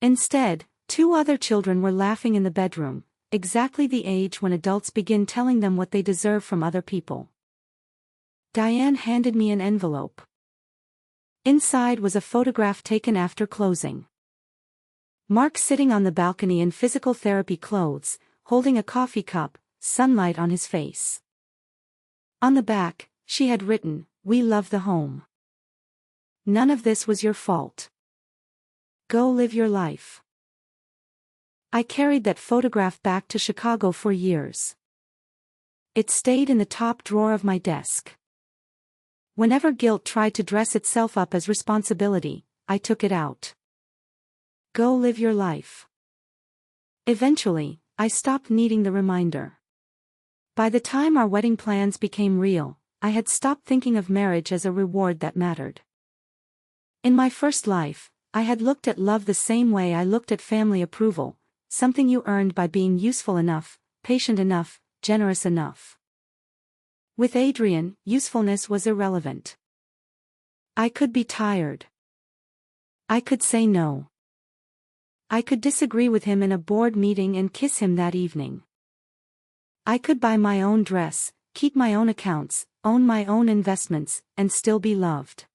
Instead, two other children were laughing in the bedroom, exactly the age when adults begin telling them what they deserve from other people. Diane handed me an envelope. Inside was a photograph taken after closing. Mark sitting on the balcony in physical therapy clothes, holding a coffee cup, sunlight on his face. On the back, she had written, "We love the home. None of this was your fault. Go live your life." I carried that photograph back to Chicago for years. It stayed in the top drawer of my desk. Whenever guilt tried to dress itself up as responsibility, I took it out. Go live your life. Eventually, I stopped needing the reminder. By the time our wedding plans became real, I had stopped thinking of marriage as a reward that mattered. In my first life, I had looked at love the same way I looked at family approval, something you earned by being useful enough, patient enough, generous enough. With Adrian, usefulness was irrelevant. I could be tired. I could say no. I could disagree with him in a board meeting and kiss him that evening. I could buy my own dress, keep my own accounts, own my own investments, and still be loved.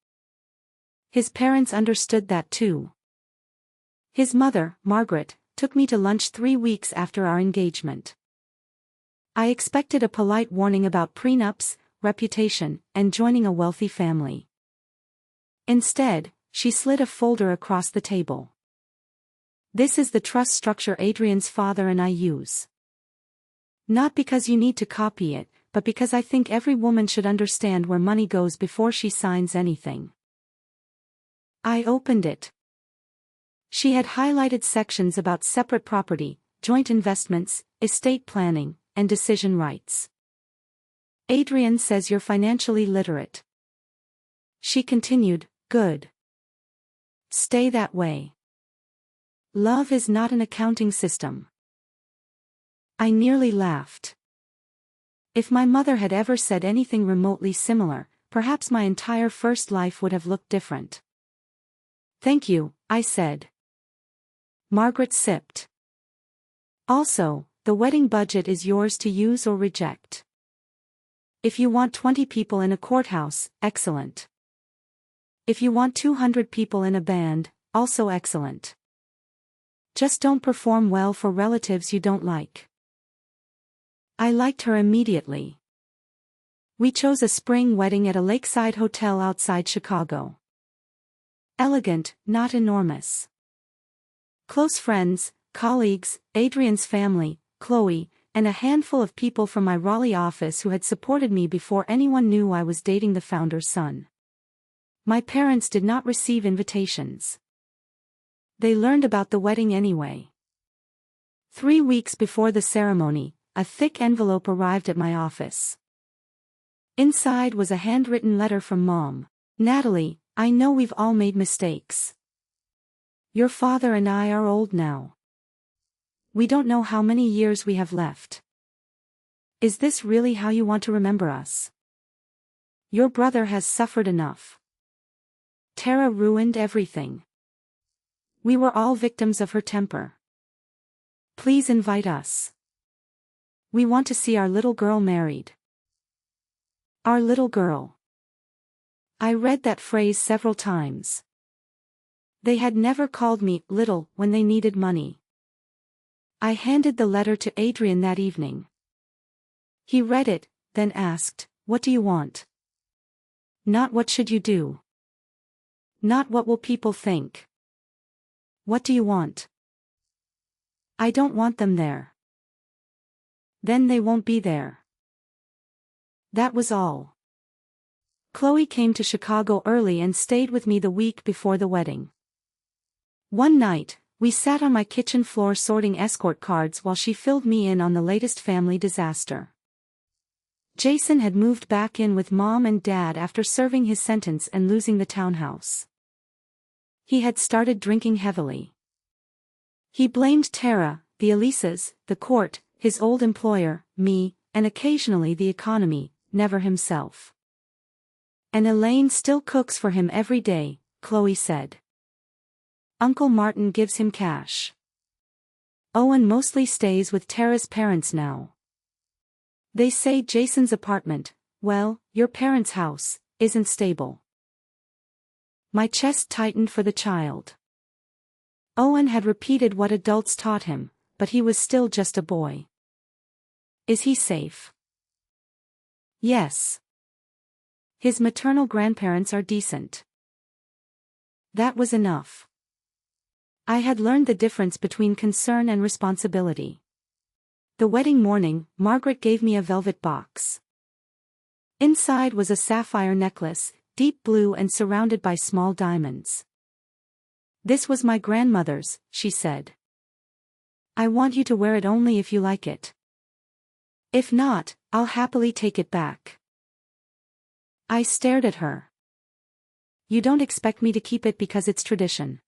His parents understood that too. His mother, Margaret, took me to lunch 3 weeks after our engagement. I expected a polite warning about prenups, reputation, and joining a wealthy family. Instead, she slid a folder across the table. "This is the trust structure Adrian's father and I use. Not because you need to copy it, but because I think every woman should understand where money goes before she signs anything." I opened it. She had highlighted sections about separate property, joint investments, estate planning, and decision rights. "Adrian says you're financially literate." She continued, "Good. Stay that way. Love is not an accounting system." I nearly laughed. If my mother had ever said anything remotely similar, perhaps my entire first life would have looked different. "Thank you," I said. Margaret sipped. "Also, the wedding budget is yours to use or reject. If you want 20 people in a courthouse, excellent. If you want 200 people in a band, also excellent. Just don't perform well for relatives you don't like." I liked her immediately. We chose a spring wedding at a lakeside hotel outside Chicago. Elegant, not enormous. Close friends, colleagues, Adrian's family, Chloe, and a handful of people from my Raleigh office who had supported me before anyone knew I was dating the founder's son. My parents did not receive invitations. They learned about the wedding anyway. 3 weeks before the ceremony, a thick envelope arrived at my office. Inside was a handwritten letter from Mom. "Natalie, I know we've all made mistakes. Your father and I are old now. We don't know how many years we have left. Is this really how you want to remember us? Your brother has suffered enough. Tara ruined everything. We were all victims of her temper. Please invite us. We want to see our little girl married." Our little girl. I read that phrase several times. They had never called me little when they needed money. I handed the letter to Adrian that evening. He read it, then asked, "What do you want?" Not "what should you do?" Not "what will people think?" "What do you want?" "I don't want them there." "Then they won't be there." That was all. Chloe came to Chicago early and stayed with me the week before the wedding. One night, we sat on my kitchen floor sorting escort cards while she filled me in on the latest family disaster. Jason had moved back in with Mom and Dad after serving his sentence and losing the townhouse. He had started drinking heavily. He blamed Tara, the Elisas, the court, his old employer, me, and occasionally the economy, never himself. "And Elaine still cooks for him every day," Chloe said. "Uncle Martin gives him cash. Owen mostly stays with Tara's parents now. They say Jason's apartment, well, your parents' house, isn't stable." My chest tightened for the child. Owen had repeated what adults taught him, but he was still just a boy. "Is he safe?" "Yes. His maternal grandparents are decent." That was enough. I had learned the difference between concern and responsibility. The wedding morning, Margaret gave me a velvet box. Inside was a sapphire necklace, deep blue and surrounded by small diamonds. "This was my grandmother's," she said. "I want you to wear it only if you like it. If not, I'll happily take it back." I stared at her. "You don't expect me to keep it because it's tradition."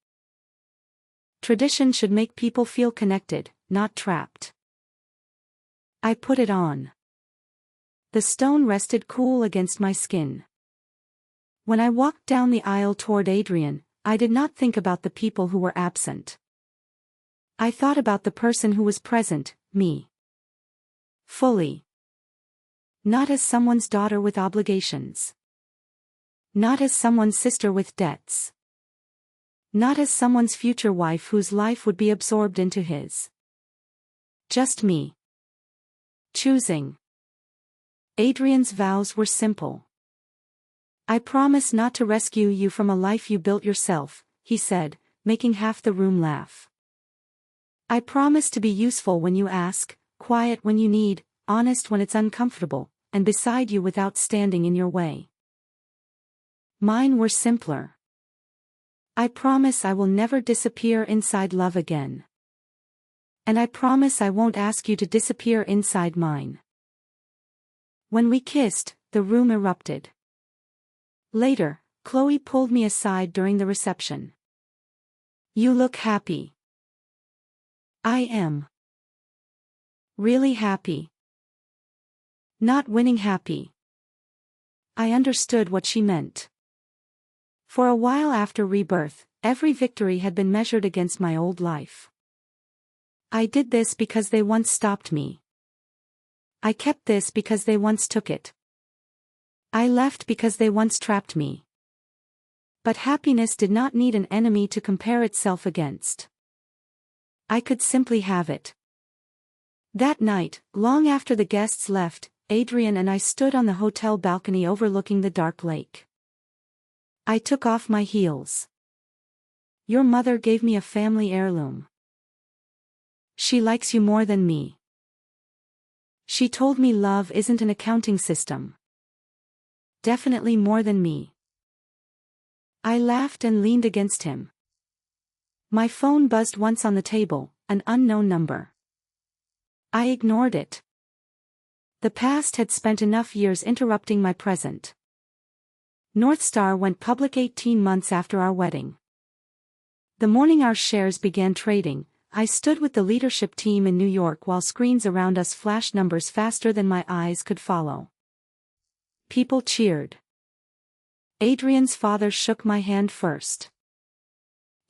Tradition should make people feel connected, not trapped. I put it on. The stone rested cool against my skin. When I walked down the aisle toward Adrian, I did not think about the people who were absent. I thought about the person who was present, me. Fully. Not as someone's daughter with obligations. Not as someone's sister with debts. Not as someone's future wife whose life would be absorbed into his. Just me. Choosing. Adrian's vows were simple. "I promise not to rescue you from a life you built yourself," he said, making half the room laugh. "I promise to be useful when you ask, quiet when you need, honest when it's uncomfortable, and beside you without standing in your way." Mine were simpler. I promise I will never disappear inside love again. And I promise I won't ask you to disappear inside mine. When we kissed, the room erupted. Later, Chloe pulled me aside during the reception. "You look happy." "I am. Really happy." Not winning happy. I understood what she meant. For a while after rebirth, every victory had been measured against my old life. I did this because they once stopped me. I kept this because they once took it. I left because they once trapped me. But happiness did not need an enemy to compare itself against. I could simply have it. That night, long after the guests left, Adrian and I stood on the hotel balcony overlooking the dark lake. I took off my heels. Your mother gave me a family heirloom. She likes you more than me. She told me love isn't an accounting system. Definitely more than me. I laughed and leaned against him. My phone buzzed once on the table, an unknown number. I ignored it. The past had spent enough years interrupting my present. North Star went public 18 months after our wedding. The morning our shares began trading, I stood with the leadership team in New York while screens around us flashed numbers faster than my eyes could follow. People cheered. Adrian's father shook my hand first.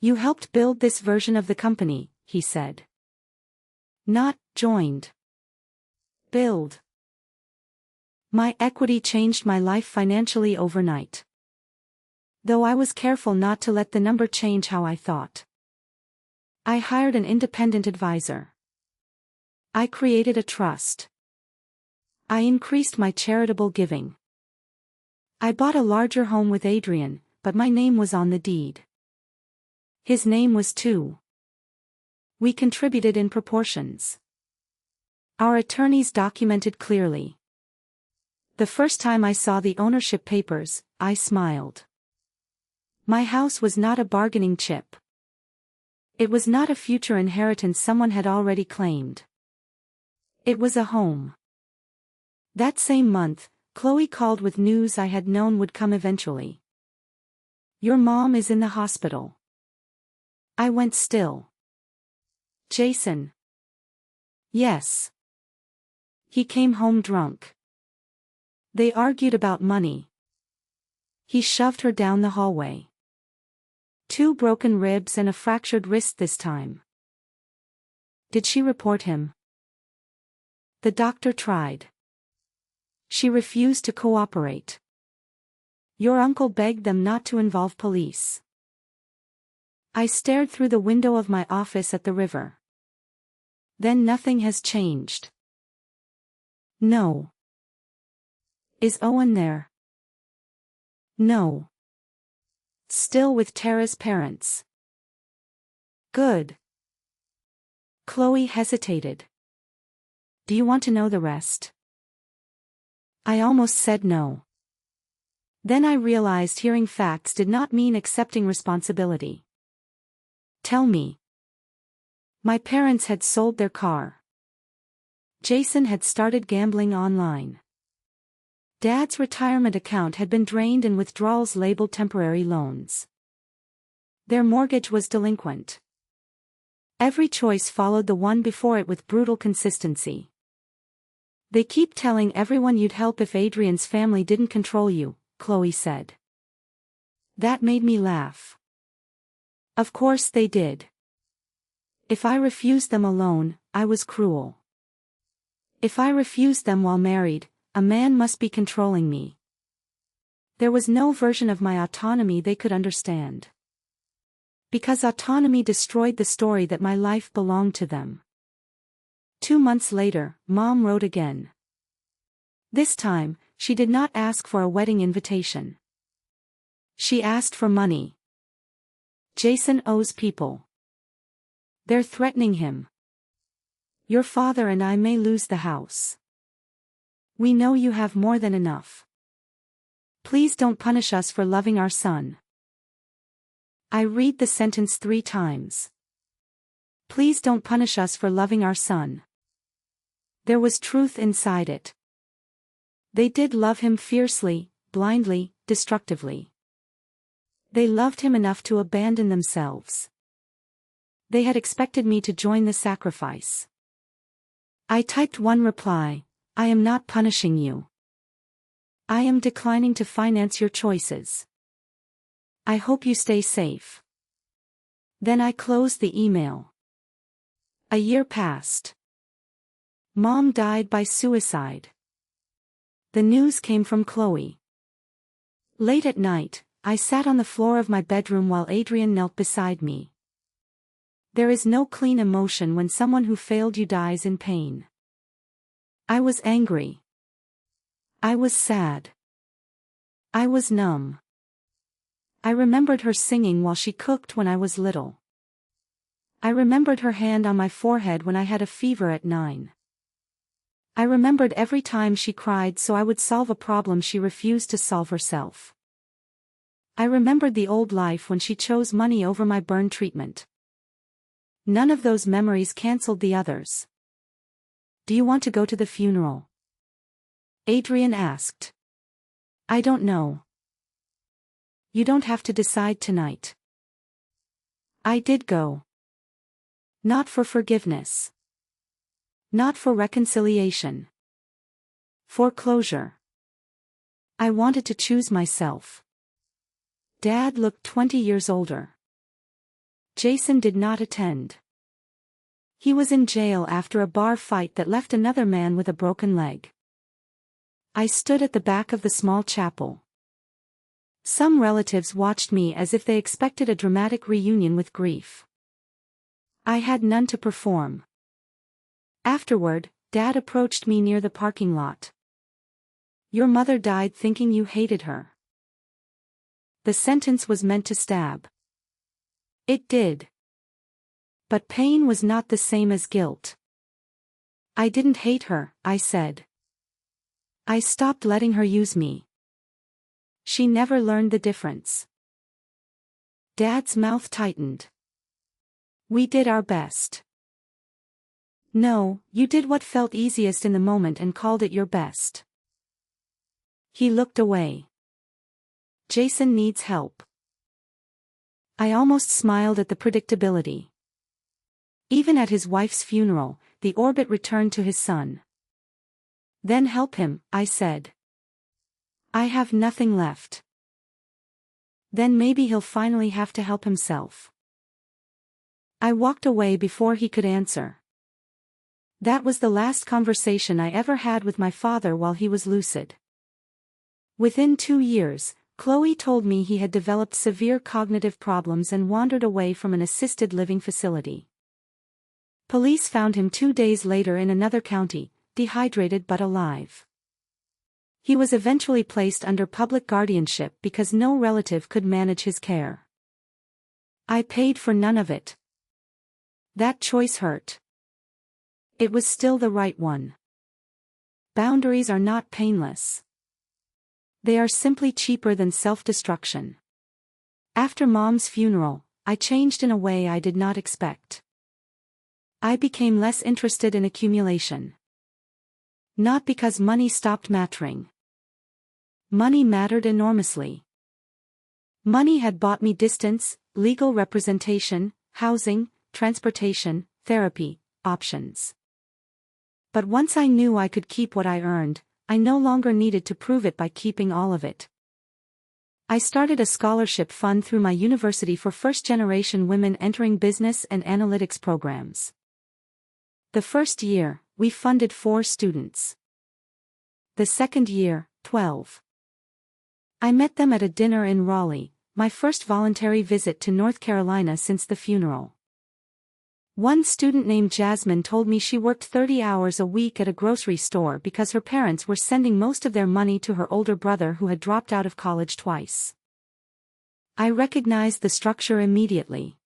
You helped build this version of the company, he said. Not joined. Build. My equity changed my life financially overnight. Though I was careful not to let the number change how I thought. I hired an independent advisor. I created a trust. I increased my charitable giving. I bought a larger home with Adrian, but my name was on the deed. His name was too. We contributed in proportions. Our attorneys documented clearly. The first time I saw the ownership papers, I smiled. My house was not a bargaining chip. It was not a future inheritance someone had already claimed. It was a home. That same month, Chloe called with news I had known would come eventually. Your mom is in the hospital. I went still. Jason. Yes. He came home drunk. They argued about money. He shoved her down the hallway. 2 broken ribs and a fractured wrist this time. Did she report him? The doctor tried. She refused to cooperate. Your uncle begged them not to involve police. I stared through the window of my office at the river. Then nothing has changed. No. Is Owen there? No. Still with Tara's parents. Good. Chloe hesitated. Do you want to know the rest? I almost said no. Then I realized hearing facts did not mean accepting responsibility. Tell me. My parents had sold their car. Jason had started gambling online. Dad's retirement account had been drained and withdrawals labeled temporary loans. Their mortgage was delinquent. Every choice followed the one before it with brutal consistency. They keep telling everyone you'd help if Adrian's family didn't control you, Chloe said. That made me laugh. Of course they did. If I refused them alone, I was cruel. If I refused them while married, a man must be controlling me. There was no version of my autonomy they could understand. Because autonomy destroyed the story that my life belonged to them. 2 months later, Mom wrote again. This time, she did not ask for a wedding invitation. She asked for money. Jason owes people. They're threatening him. Your father and I may lose the house. We know you have more than enough. Please don't punish us for loving our son. I read the sentence 3 times. Please don't punish us for loving our son. There was truth inside it. They did love him fiercely, blindly, destructively. They loved him enough to abandon themselves. They had expected me to join the sacrifice. I typed one reply. I am not punishing you. I am declining to finance your choices. I hope you stay safe. Then I closed the email. A year passed. Mom died by suicide. The news came from Chloe. Late at night, I sat on the floor of my bedroom while Adrian knelt beside me. There is no clean emotion when someone who failed you dies in pain. I was angry. I was sad. I was numb. I remembered her singing while she cooked when I was little. I remembered her hand on my forehead when I had a fever at 9. I remembered every time she cried so I would solve a problem she refused to solve herself. I remembered the old life when she chose money over my burn treatment. None of those memories canceled the others. Do you want to go to the funeral? Adrian asked. I don't know. You don't have to decide tonight. I did go. Not for forgiveness. Not for reconciliation. For closure. I wanted to choose myself. Dad looked 20 years older. Jason did not attend. He was in jail after a bar fight that left another man with a broken leg. I stood at the back of the small chapel. Some relatives watched me as if they expected a dramatic reunion with grief. I had none to perform. Afterward, Dad approached me near the parking lot. Your mother died thinking you hated her. The sentence was meant to stab. It did. But pain was not the same as guilt. I didn't hate her, I said. I stopped letting her use me. She never learned the difference. Dad's mouth tightened. We did our best. No, you did what felt easiest in the moment and called it your best. He looked away. Jason needs help. I almost smiled at the predictability. Even at his wife's funeral, the orbit returned to his son. Then help him, I said. I have nothing left. Then maybe he'll finally have to help himself. I walked away before he could answer. That was the last conversation I ever had with my father while he was lucid. Within 2 years, Chloe told me he had developed severe cognitive problems and wandered away from an assisted living facility. Police found him 2 days later in another county, dehydrated but alive. He was eventually placed under public guardianship because no relative could manage his care. I paid for none of it. That choice hurt. It was still the right one. Boundaries are not painless. They are simply cheaper than self-destruction. After Mom's funeral, I changed in a way I did not expect. I became less interested in accumulation. Not because money stopped mattering. Money mattered enormously. Money had bought me distance, legal representation, housing, transportation, therapy, options. But once I knew I could keep what I earned, I no longer needed to prove it by keeping all of it. I started a scholarship fund through my university for first-generation women entering business and analytics programs. The first year, we funded 4 students. The second year, 12. I met them at a dinner in Raleigh, my first voluntary visit to North Carolina since the funeral. One student named Jasmine told me she worked 30 hours a week at a grocery store because her parents were sending most of their money to her older brother who had dropped out of college twice. I recognized the structure immediately.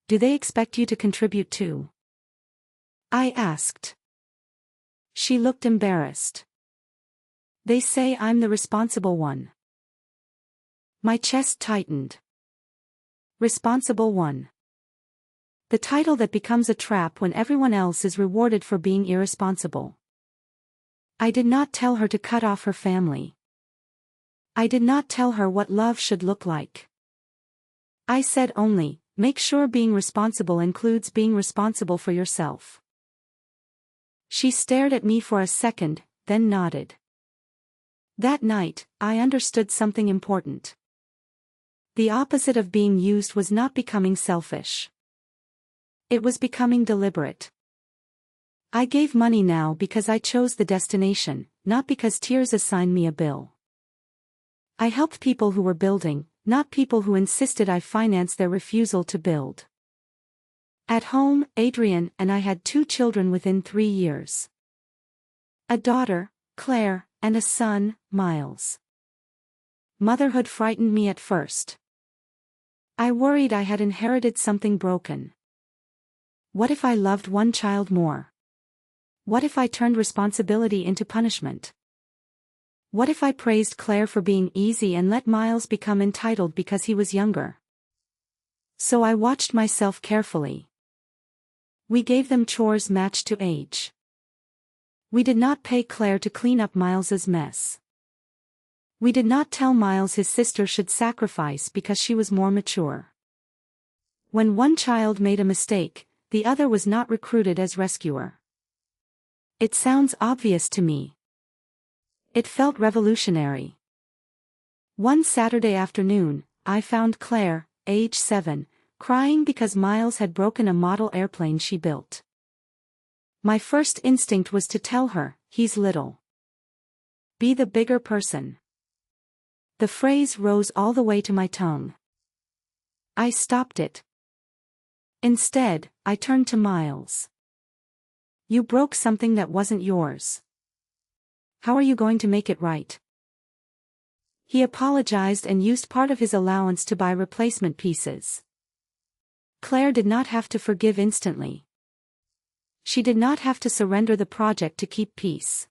Do they expect you to contribute too? I asked. She looked embarrassed. They say I'm the responsible one. My chest tightened. Responsible one. The title that becomes a trap when everyone else is rewarded for being irresponsible. I did not tell her to cut off her family. I did not tell her what love should look like. I said only, make sure being responsible includes being responsible for yourself. She stared at me for a second, then nodded. That night, I understood something important. The opposite of being used was not becoming selfish. It was becoming deliberate. I gave money now because I chose the destination, not because tears assigned me a bill. I helped people who were building, not people who insisted I finance their refusal to build. At home, Adrian and I had 2 children within 3 years. A daughter, Claire, and a son, Miles. Motherhood frightened me at first. I worried I had inherited something broken. What if I loved one child more? What if I turned responsibility into punishment? What if I praised Claire for being easy and let Miles become entitled because he was younger? So I watched myself carefully. We gave them chores matched to age. We did not pay Claire to clean up Miles's mess. We did not tell Miles his sister should sacrifice because she was more mature. When one child made a mistake, the other was not recruited as rescuer. It sounds obvious to me. It felt revolutionary. One Saturday afternoon, I found Claire, age 7, crying because Miles had broken a model airplane she built. My first instinct was to tell her, "He's little. Be the bigger person." The phrase rose all the way to my tongue. I stopped it. Instead, I turned to Miles. "You broke something that wasn't yours. How are you going to make it right?" He apologized and used part of his allowance to buy replacement pieces. Claire did not have to forgive instantly. She did not have to surrender the project to keep peace.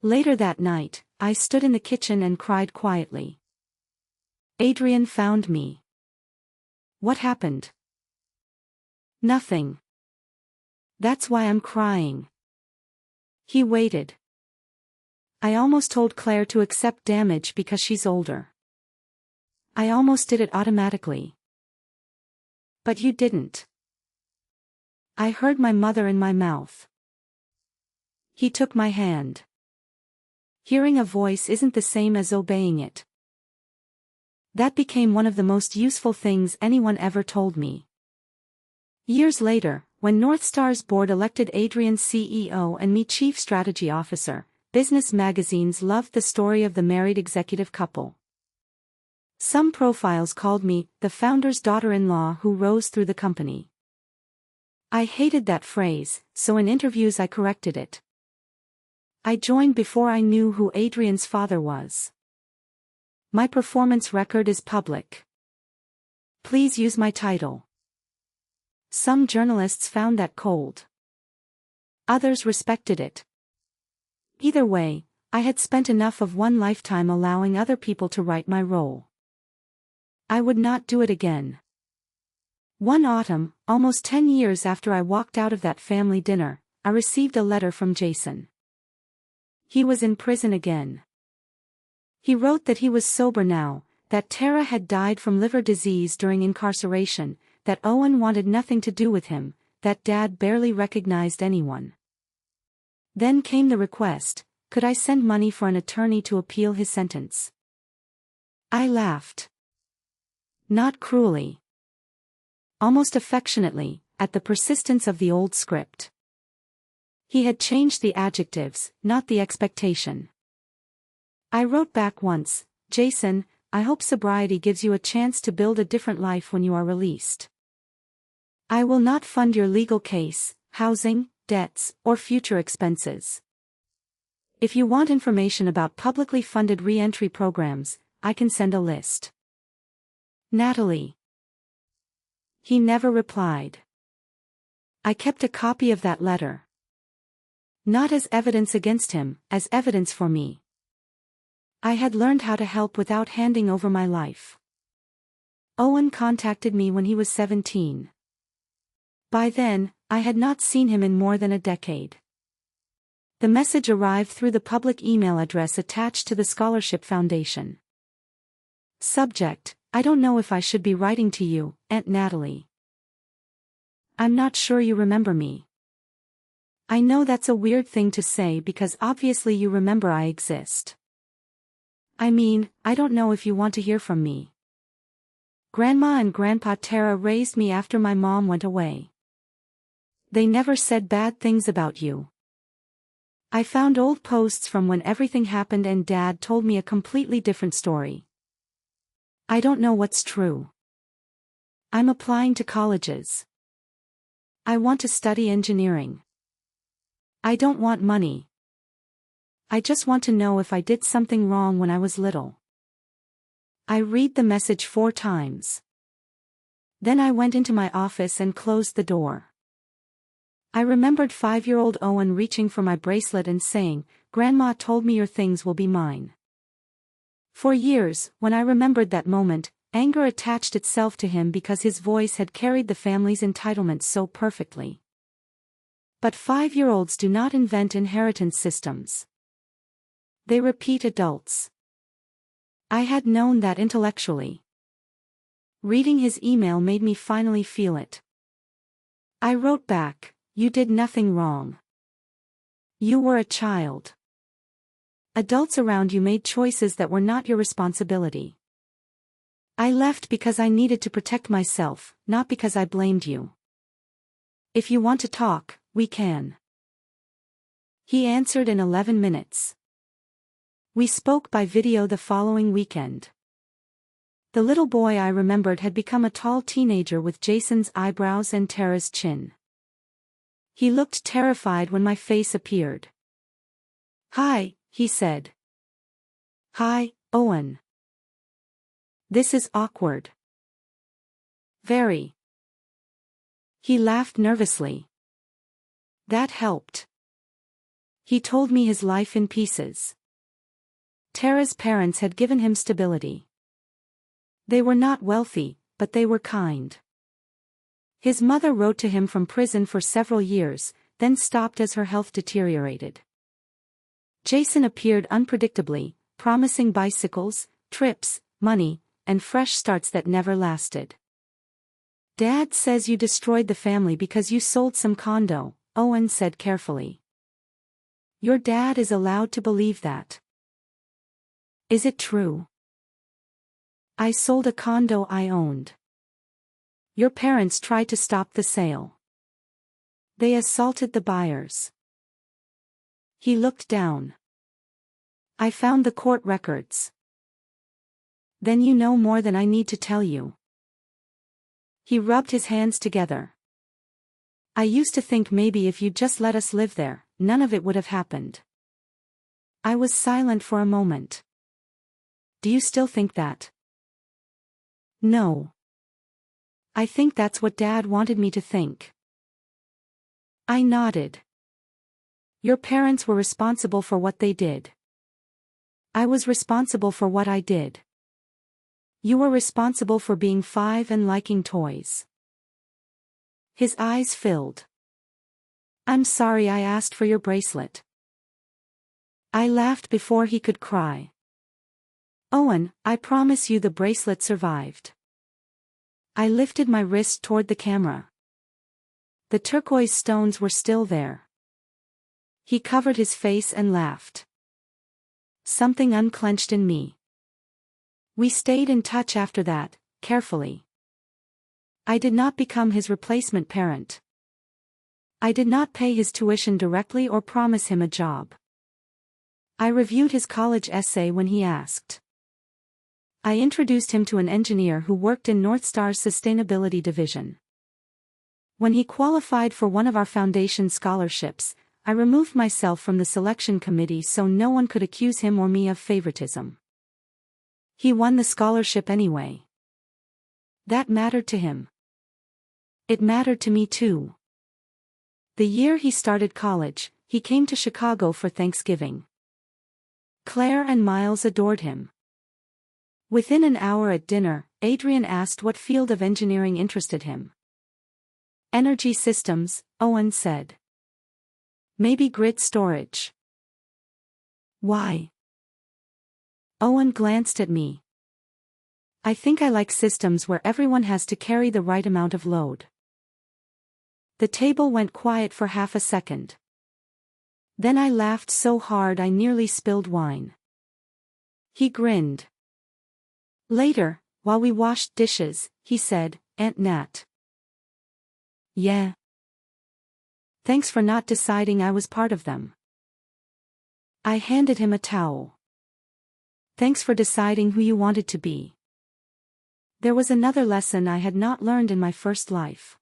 Later that night, I stood in the kitchen and cried quietly. Adrian found me. "What happened?" "Nothing. That's why I'm crying." He waited. "I almost told Claire to accept damage because she's older. I almost did it automatically. But you didn't." I heard my mother in my mouth. He took my hand. Hearing a voice isn't the same as obeying it. That became one of the most useful things anyone ever told me. Years later, when North Star's board elected Adrian CEO and me Chief Strategy Officer, business magazines loved the story of the married executive couple. Some profiles called me the founder's daughter-in-law who rose through the company. I hated that phrase, so in interviews I corrected it. I joined before I knew who Adrian's father was. My performance record is public. Please use my title. Some journalists found that cold. Others respected it. Either way, I had spent enough of one lifetime allowing other people to write my role. I would not do it again. One autumn, almost 10 years after I walked out of that family dinner, I received a letter from Jason. He was in prison again. He wrote that he was sober now, that Tara had died from liver disease during incarceration, that Owen wanted nothing to do with him, that Dad barely recognized anyone. Then came the request, could I send money for an attorney to appeal his sentence? I laughed. Not cruelly. Almost affectionately, at the persistence of the old script. He had changed the adjectives, not the expectation. I wrote back once, Jason, I hope sobriety gives you a chance to build a different life when you are released. I will not fund your legal case, housing, debts, or future expenses. If you want information about publicly funded re-entry programs, I can send a list. Natalie. He never replied. I kept a copy of that letter. Not as evidence against him, as evidence for me. I had learned how to help without handing over my life. Owen contacted me when he was 17. By then, I had not seen him in more than a decade. The message arrived through the public email address attached to the Scholarship Foundation. Subject, I don't know if I should be writing to you, Aunt Natalie. I'm not sure you remember me. I know that's a weird thing to say because obviously you remember I exist. I mean, I don't know if you want to hear from me. Grandma and Grandpa Tara raised me after my mom went away. They never said bad things about you. I found old posts from when everything happened and Dad told me a completely different story. I don't know what's true. I'm applying to colleges. I want to study engineering. I don't want money. I just want to know if I did something wrong when I was little. I read the message 4 times. Then I went into my office and closed the door. I remembered 5-year-old Owen reaching for my bracelet and saying, "Grandma told me your things will be mine." For years, when I remembered that moment, anger attached itself to him because his voice had carried the family's entitlements so perfectly. But 5-year-olds do not invent inheritance systems. They repeat adults. I had known that intellectually. Reading his email made me finally feel it. I wrote back, "You did nothing wrong. You were a child. Adults around you made choices that were not your responsibility. I left because I needed to protect myself, not because I blamed you. If you want to talk, we can." He answered in 11 minutes. We spoke by video the following weekend. The little boy I remembered had become a tall teenager with Jason's eyebrows and Tara's chin. He looked terrified when my face appeared. "Hi," he said. "Hi, Owen. This is awkward." "Very." He laughed nervously. That helped. He told me his life in pieces. Tara's parents had given him stability. They were not wealthy, but they were kind. His mother wrote to him from prison for several years, then stopped as her health deteriorated. Jason appeared unpredictably, promising bicycles, trips, money, and fresh starts that never lasted. "Dad says you destroyed the family because you sold some condo," Owen said carefully. "Your dad is allowed to believe that." "Is it true?" "I sold a condo I owned. Your parents tried to stop the sale. They assaulted the buyers." He looked down. "I found the court records." "Then you know more than I need to tell you." He rubbed his hands together. "I used to think maybe if you'd just let us live there, none of it would have happened." I was silent for a moment. "Do you still think that?" "No. I think that's what Dad wanted me to think." I nodded. "Your parents were responsible for what they did. I was responsible for what I did. You were responsible for being 5 and liking toys." His eyes filled. "I'm sorry I asked for your bracelet." I laughed before he could cry. "Owen, I promise you the bracelet survived." I lifted my wrist toward the camera. The turquoise stones were still there. He covered his face and laughed. Something unclenched in me. We stayed in touch after that, carefully. I did not become his replacement parent. I did not pay his tuition directly or promise him a job. I reviewed his college essay when he asked. I introduced him to an engineer who worked in Northstar's sustainability division. When he qualified for one of our foundation scholarships, I removed myself from the selection committee so no one could accuse him or me of favoritism. He won the scholarship anyway. That mattered to him. It mattered to me too. The year he started college, he came to Chicago for Thanksgiving. Claire and Miles adored him. Within an hour at dinner, Adrian asked what field of engineering interested him. "Energy systems," Owen said. "Maybe grid storage." "Why?" Owen glanced at me. "I think I like systems where everyone has to carry the right amount of load." The table went quiet for half a second. Then I laughed so hard I nearly spilled wine. He grinned. Later, while we washed dishes, he said, "Aunt Nat." "Yeah. Thanks for not deciding I was part of them." I handed him a towel. "Thanks for deciding who you wanted to be." There was another lesson I had not learned in my first life.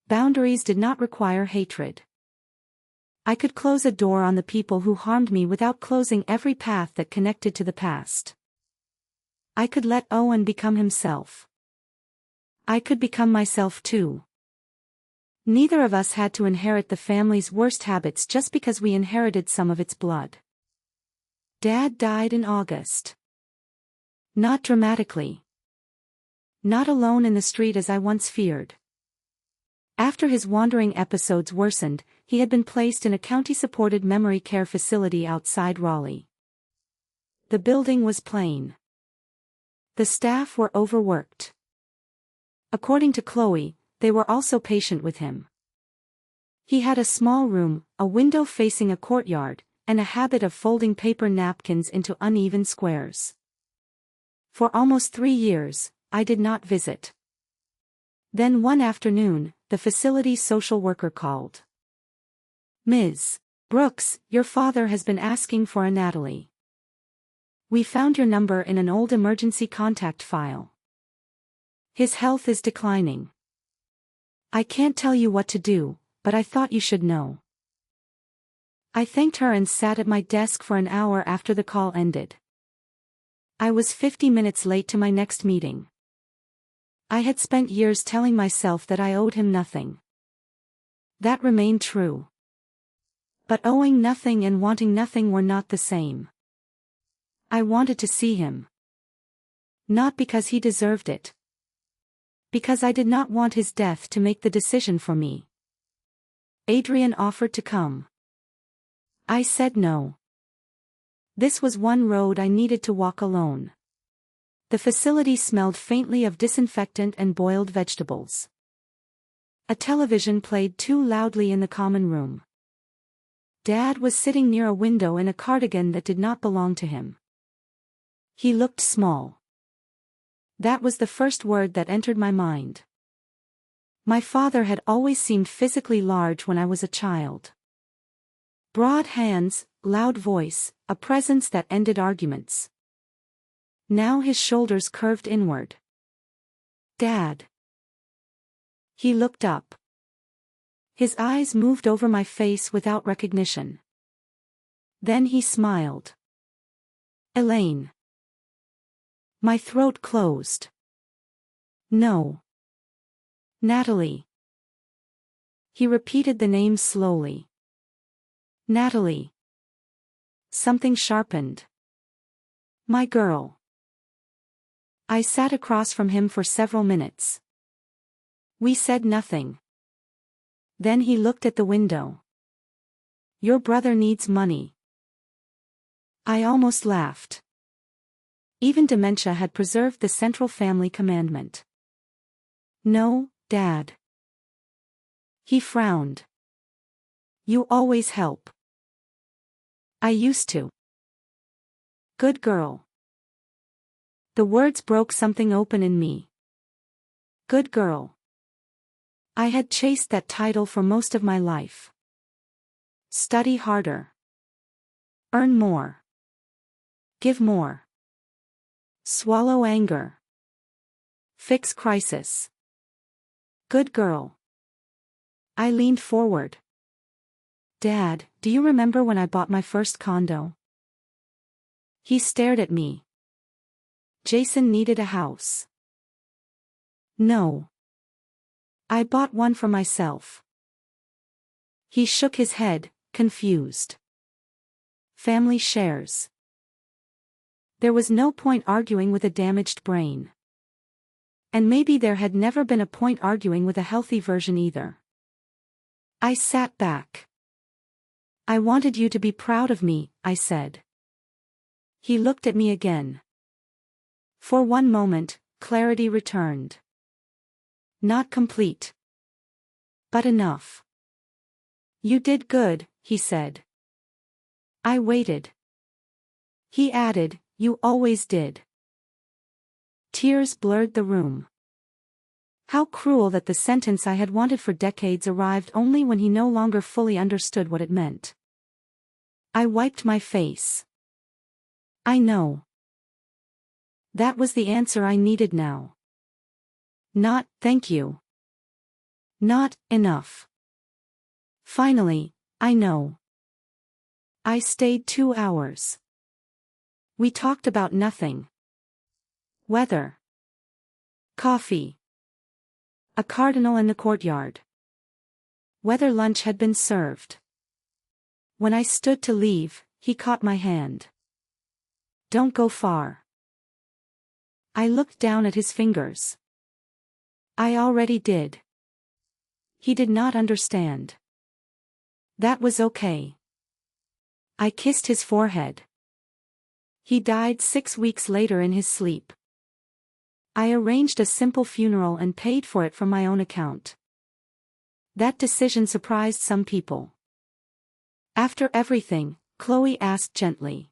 Boundaries did not require hatred. I could close a door on the people who harmed me without closing every path that connected to the past. I could let Owen become himself. I could become myself too. Neither of us had to inherit the family's worst habits just because we inherited some of its blood. Dad died in August. Not dramatically. Not alone in the street as I once feared. After his wandering episodes worsened, he had been placed in a county-supported memory care facility outside Raleigh. The building was plain. The staff were overworked. According to Chloe, they were also patient with him. He had a small room, a window facing a courtyard, and a habit of folding paper napkins into uneven squares. For almost 3 years, I did not visit. Then one afternoon, the facility's social worker called. "Ms. Brooks, your father has been asking for a Natalie. We found your number in an old emergency contact file. His health is declining. I can't tell you what to do, but I thought you should know." I thanked her and sat at my desk for an hour after the call ended. I was 50 minutes late to my next meeting. I had spent years telling myself that I owed him nothing. That remained true. But owing nothing and wanting nothing were not the same. I wanted to see him. Not because he deserved it. Because I did not want his death to make the decision for me. Adrian offered to come. I said no. This was one road I needed to walk alone. The facility smelled faintly of disinfectant and boiled vegetables. A television played too loudly in the common room. Dad was sitting near a window in a cardigan that did not belong to him. He looked small. That was the first word that entered my mind. My father had always seemed physically large when I was a child. Broad hands, loud voice, a presence that ended arguments. Now his shoulders curved inward. "Dad." He looked up. His eyes moved over my face without recognition. Then he smiled. "Elaine." My throat closed. "No. Natalie." He repeated the name slowly. "Natalie." Something sharpened. "My girl." I sat across from him for several minutes. We said nothing. Then he looked at the window. "Your brother needs money." I almost laughed. Even dementia had preserved the central family commandment. "No, Dad." He frowned. "You always help." "I used to." "Good girl." The words broke something open in me. Good girl. I had chased that title for most of my life. Study harder. Earn more. Give more. Swallow anger. Fix crisis. Good girl. I leaned forward. "Dad, do you remember when I bought my first condo?" He stared at me. "Jason needed a house." "No. I bought one for myself." He shook his head, confused. "Family shares." There was no point arguing with a damaged brain. And maybe there had never been a point arguing with a healthy version either. I sat back. "I wanted you to be proud of me," I said. He looked at me again. For one moment, clarity returned. Not complete. But enough. "You did good," he said. I waited. He added, you always did. Tears blurred the room. How cruel that the sentence I had wanted for decades arrived only when he no longer fully understood what it meant. I wiped my face. I know. That was the answer I needed now. Not, thank you. Not, enough. Finally, I know. I stayed 2 hours. We talked about nothing. Weather. Coffee. A cardinal in the courtyard. Whether lunch had been served. When I stood to leave, he caught my hand. Don't go far. I looked down at his fingers. I already did. He did not understand. That was okay. I kissed his forehead. He died 6 weeks later in his sleep. I arranged a simple funeral and paid for it from my own account. That decision surprised some people. After everything, Chloe asked gently.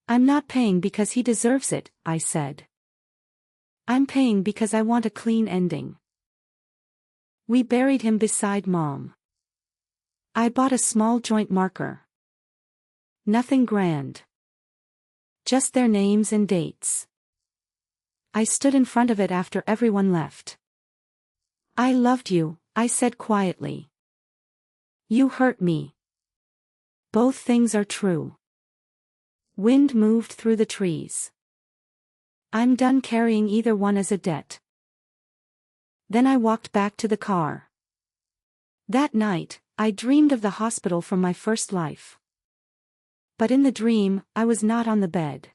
I'm not paying because he deserves it, I said. I'm paying because I want a clean ending. We buried him beside Mom. I bought a small joint marker. Nothing grand. Just their names and dates. I stood in front of it after everyone left. I loved you, I said quietly. You hurt me. Both things are true. Wind moved through the trees. I'm done carrying either one as a debt. Then I walked back to the car. That night, I dreamed of the hospital from my first life. But in the dream, I was not on the bed.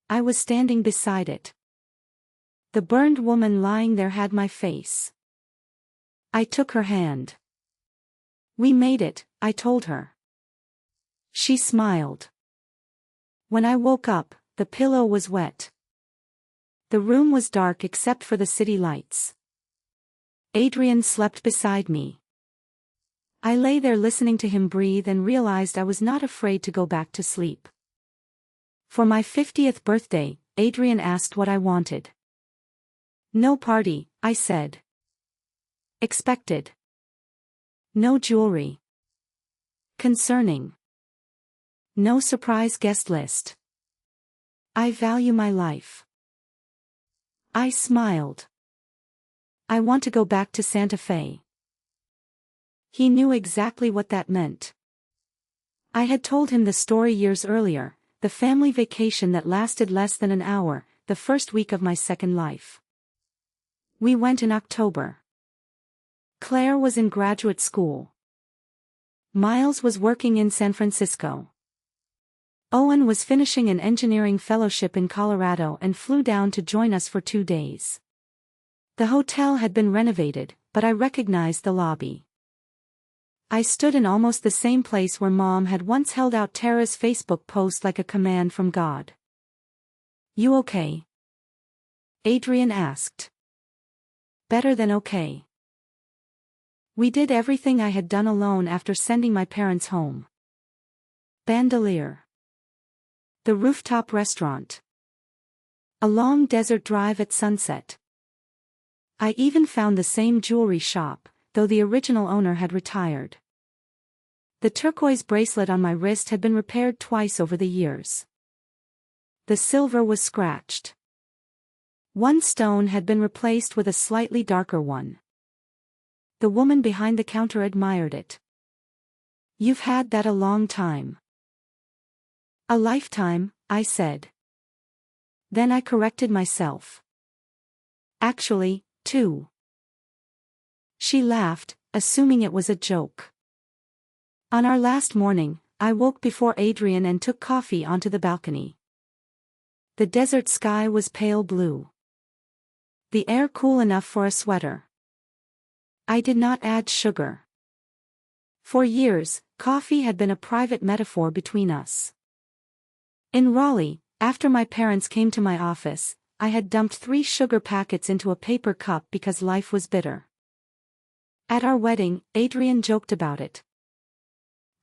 I was standing beside it. The burned woman lying there had my face. I took her hand. We made it, I told her. She smiled. When I woke up, the pillow was wet. The room was dark except for the city lights. Adrian slept beside me. I lay there listening to him breathe and realized I was not afraid to go back to sleep. For my 50th birthday, Adrian asked what I wanted. No party, I said. Expected. No jewelry. Concerning. No surprise guest list. I value my life. I smiled. I want to go back to Santa Fe. He knew exactly what that meant. I had told him the story years earlier, the family vacation that lasted less than an hour, the first week of my second life. We went in October. Claire was in graduate school. Miles was working in San Francisco. Owen was finishing an engineering fellowship in Colorado and flew down to join us for 2 days. The hotel had been renovated, but I recognized the lobby. I stood in almost the same place where Mom had once held out Tara's Facebook post like a command from God. You okay? Adrian asked. Better than okay. We did everything I had done alone after sending my parents home. Bandolier. The rooftop restaurant. A long desert drive at sunset. I even found the same jewelry shop, though the original owner had retired. The turquoise bracelet on my wrist had been repaired twice over the years. The silver was scratched. One stone had been replaced with a slightly darker one. The woman behind the counter admired it. You've had that a long time. A lifetime, I said. Then I corrected myself. Actually, 2. She laughed, assuming it was a joke. On our last morning, I woke before Adrian and took coffee onto the balcony. The desert sky was pale blue. The air cool enough for a sweater. I did not add sugar. For years, coffee had been a private metaphor between us. In Raleigh, after my parents came to my office, I had dumped 3 sugar packets into a paper cup because life was bitter. At our wedding, Adrian joked about it.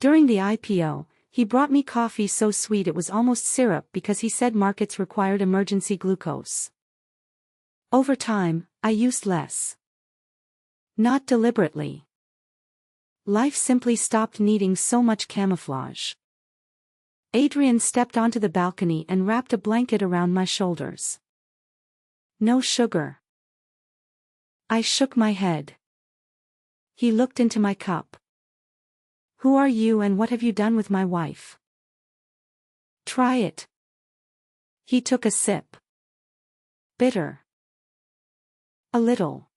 During the IPO, he brought me coffee so sweet it was almost syrup because he said markets required emergency glucose. Over time, I used less. Not deliberately. Life simply stopped needing so much camouflage. Adrian stepped onto the balcony and wrapped a blanket around my shoulders. No sugar. I shook my head. He looked into my cup. Who are you and what have you done with my wife? Try it. He took a sip. Bitter. A little.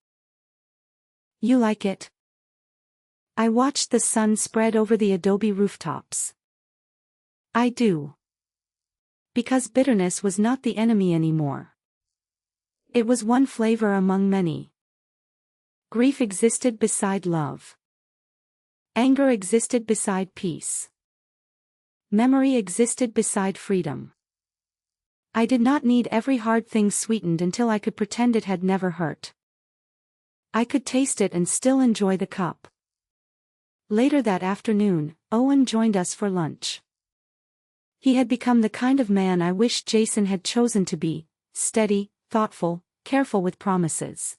You like it? I watched the sun spread over the adobe rooftops. I do. Because bitterness was not the enemy anymore. It was one flavor among many. Grief existed beside love. Anger existed beside peace. Memory existed beside freedom. I did not need every hard thing sweetened until I could pretend it had never hurt. I could taste it and still enjoy the cup. Later that afternoon, Owen joined us for lunch. He had become the kind of man I wished Jason had chosen to be, steady, thoughtful, careful with promises.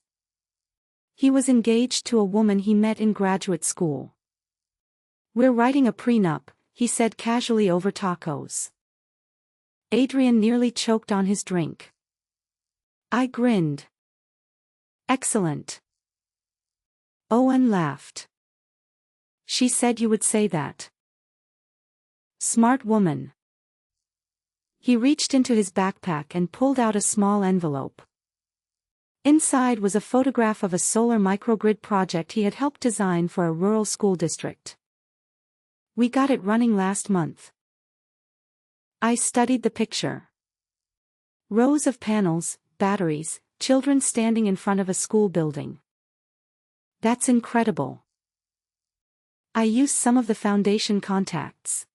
He was engaged to a woman he met in graduate school. We're writing a prenup, he said casually over tacos. Adrian nearly choked on his drink. I grinned. Excellent. Owen laughed. She said you would say that. Smart woman. He reached into his backpack and pulled out a small envelope. Inside was a photograph of a solar microgrid project he had helped design for a rural school district. We got it running last month. I studied the picture. Rows of panels, batteries, children standing in front of a school building. That's incredible. I used some of the foundation contacts.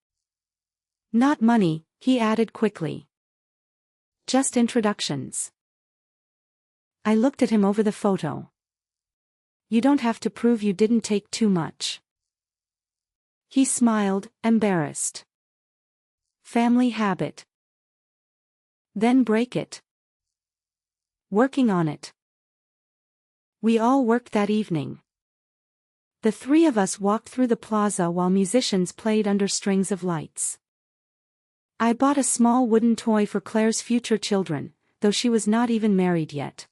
Not money, he added quickly. Just introductions. I looked at him over the photo. You don't have to prove you didn't take too much. He smiled, embarrassed. Family habit. Then break it. Working on it. We all worked that evening. The three of us walked through the plaza while musicians played under strings of lights. I bought a small wooden toy for Claire's future children, though she was not even married yet.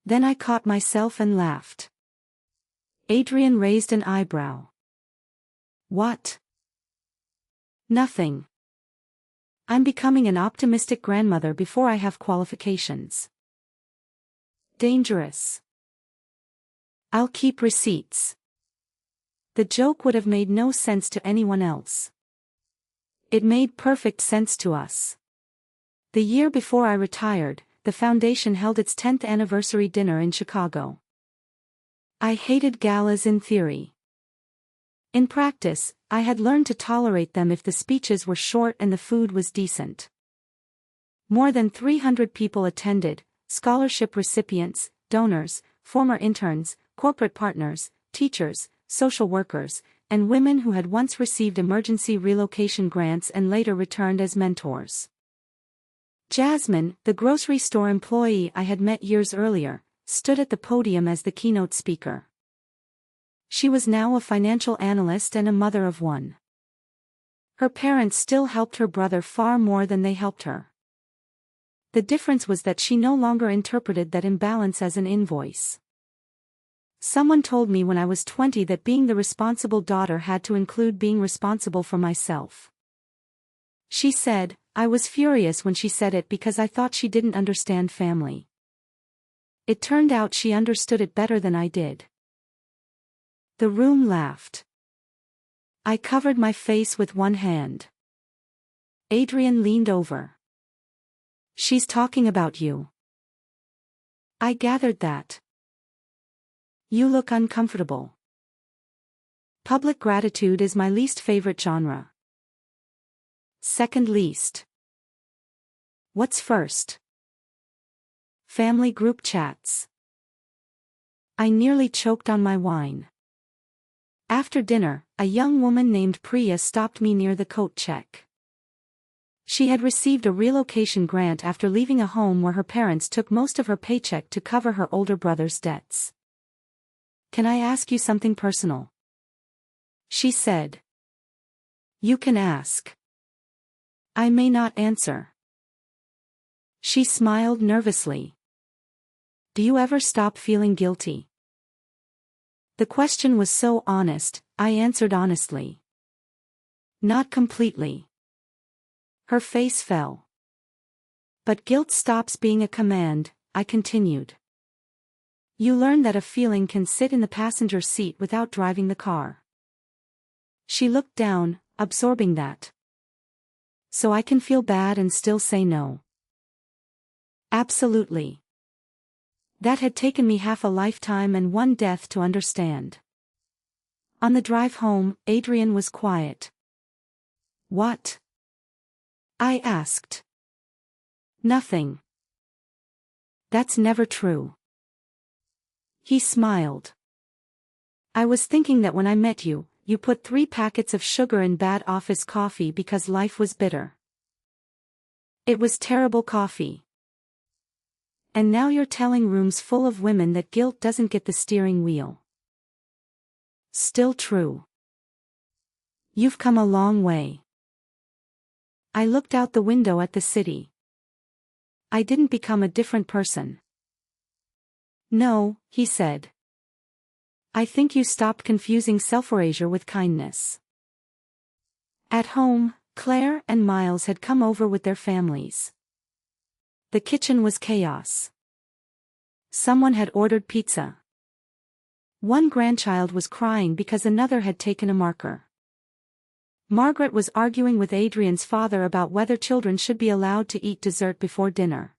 Then I caught myself and laughed. Adrian raised an eyebrow. What? Nothing. I'm becoming an optimistic grandmother before I have qualifications. Dangerous. I'll keep receipts. The joke would have made no sense to anyone else. It made perfect sense to us. The year before I retired, the foundation held its 10th anniversary dinner in Chicago. I hated galas in theory. In practice, I had learned to tolerate them if the speeches were short and the food was decent. More than 300 people attended, scholarship recipients, donors, former interns, corporate partners, teachers, social workers, and women who had once received emergency relocation grants and later returned as mentors. Jasmine, the grocery store employee I had met years earlier, stood at the podium as the keynote speaker. She was now a financial analyst and a mother of one. Her parents still helped her brother far more than they helped her. The difference was that she no longer interpreted that imbalance as an invoice. Someone told me when I was 20 that being the responsible daughter had to include being responsible for myself. She said, I was furious when she said it because I thought she didn't understand family. It turned out she understood it better than I did. The room laughed. I covered my face with one hand. Adrian leaned over. She's talking about you. I gathered that. You look uncomfortable. Public gratitude is my least favorite genre. Second least. What's first? Family group chats. I nearly choked on my wine. After dinner, a young woman named Priya stopped me near the coat check. She had received a relocation grant after leaving a home where her parents took most of her paycheck to cover her older brother's debts. "Can I ask you something personal?" she said. "You can ask." "I may not answer." She smiled nervously. "Do you ever stop feeling guilty?" The question was so honest, I answered honestly. "Not completely." Her face fell. "But guilt stops being a command," I continued. "You learn that a feeling can sit in the passenger seat without driving the car." She looked down, absorbing that. "So I can feel bad and still say no." Absolutely. That had taken me half a lifetime and one death to understand. On the drive home, Adrian was quiet. "What?" I asked. "Nothing." "That's never true." He smiled. "I was thinking that when I met you, you put 3 packets of sugar in bad office coffee because life was bitter. It was terrible coffee. And now you're telling rooms full of women that guilt doesn't get the steering wheel." Still true. You've come a long way. I looked out the window at the city. I didn't become a different person. "No," he said. "I think you stopped confusing self-erasure with kindness." At home, Claire and Miles had come over with their families. The kitchen was chaos. Someone had ordered pizza. One grandchild was crying because another had taken a marker. Margaret was arguing with Adrian's father about whether children should be allowed to eat dessert before dinner.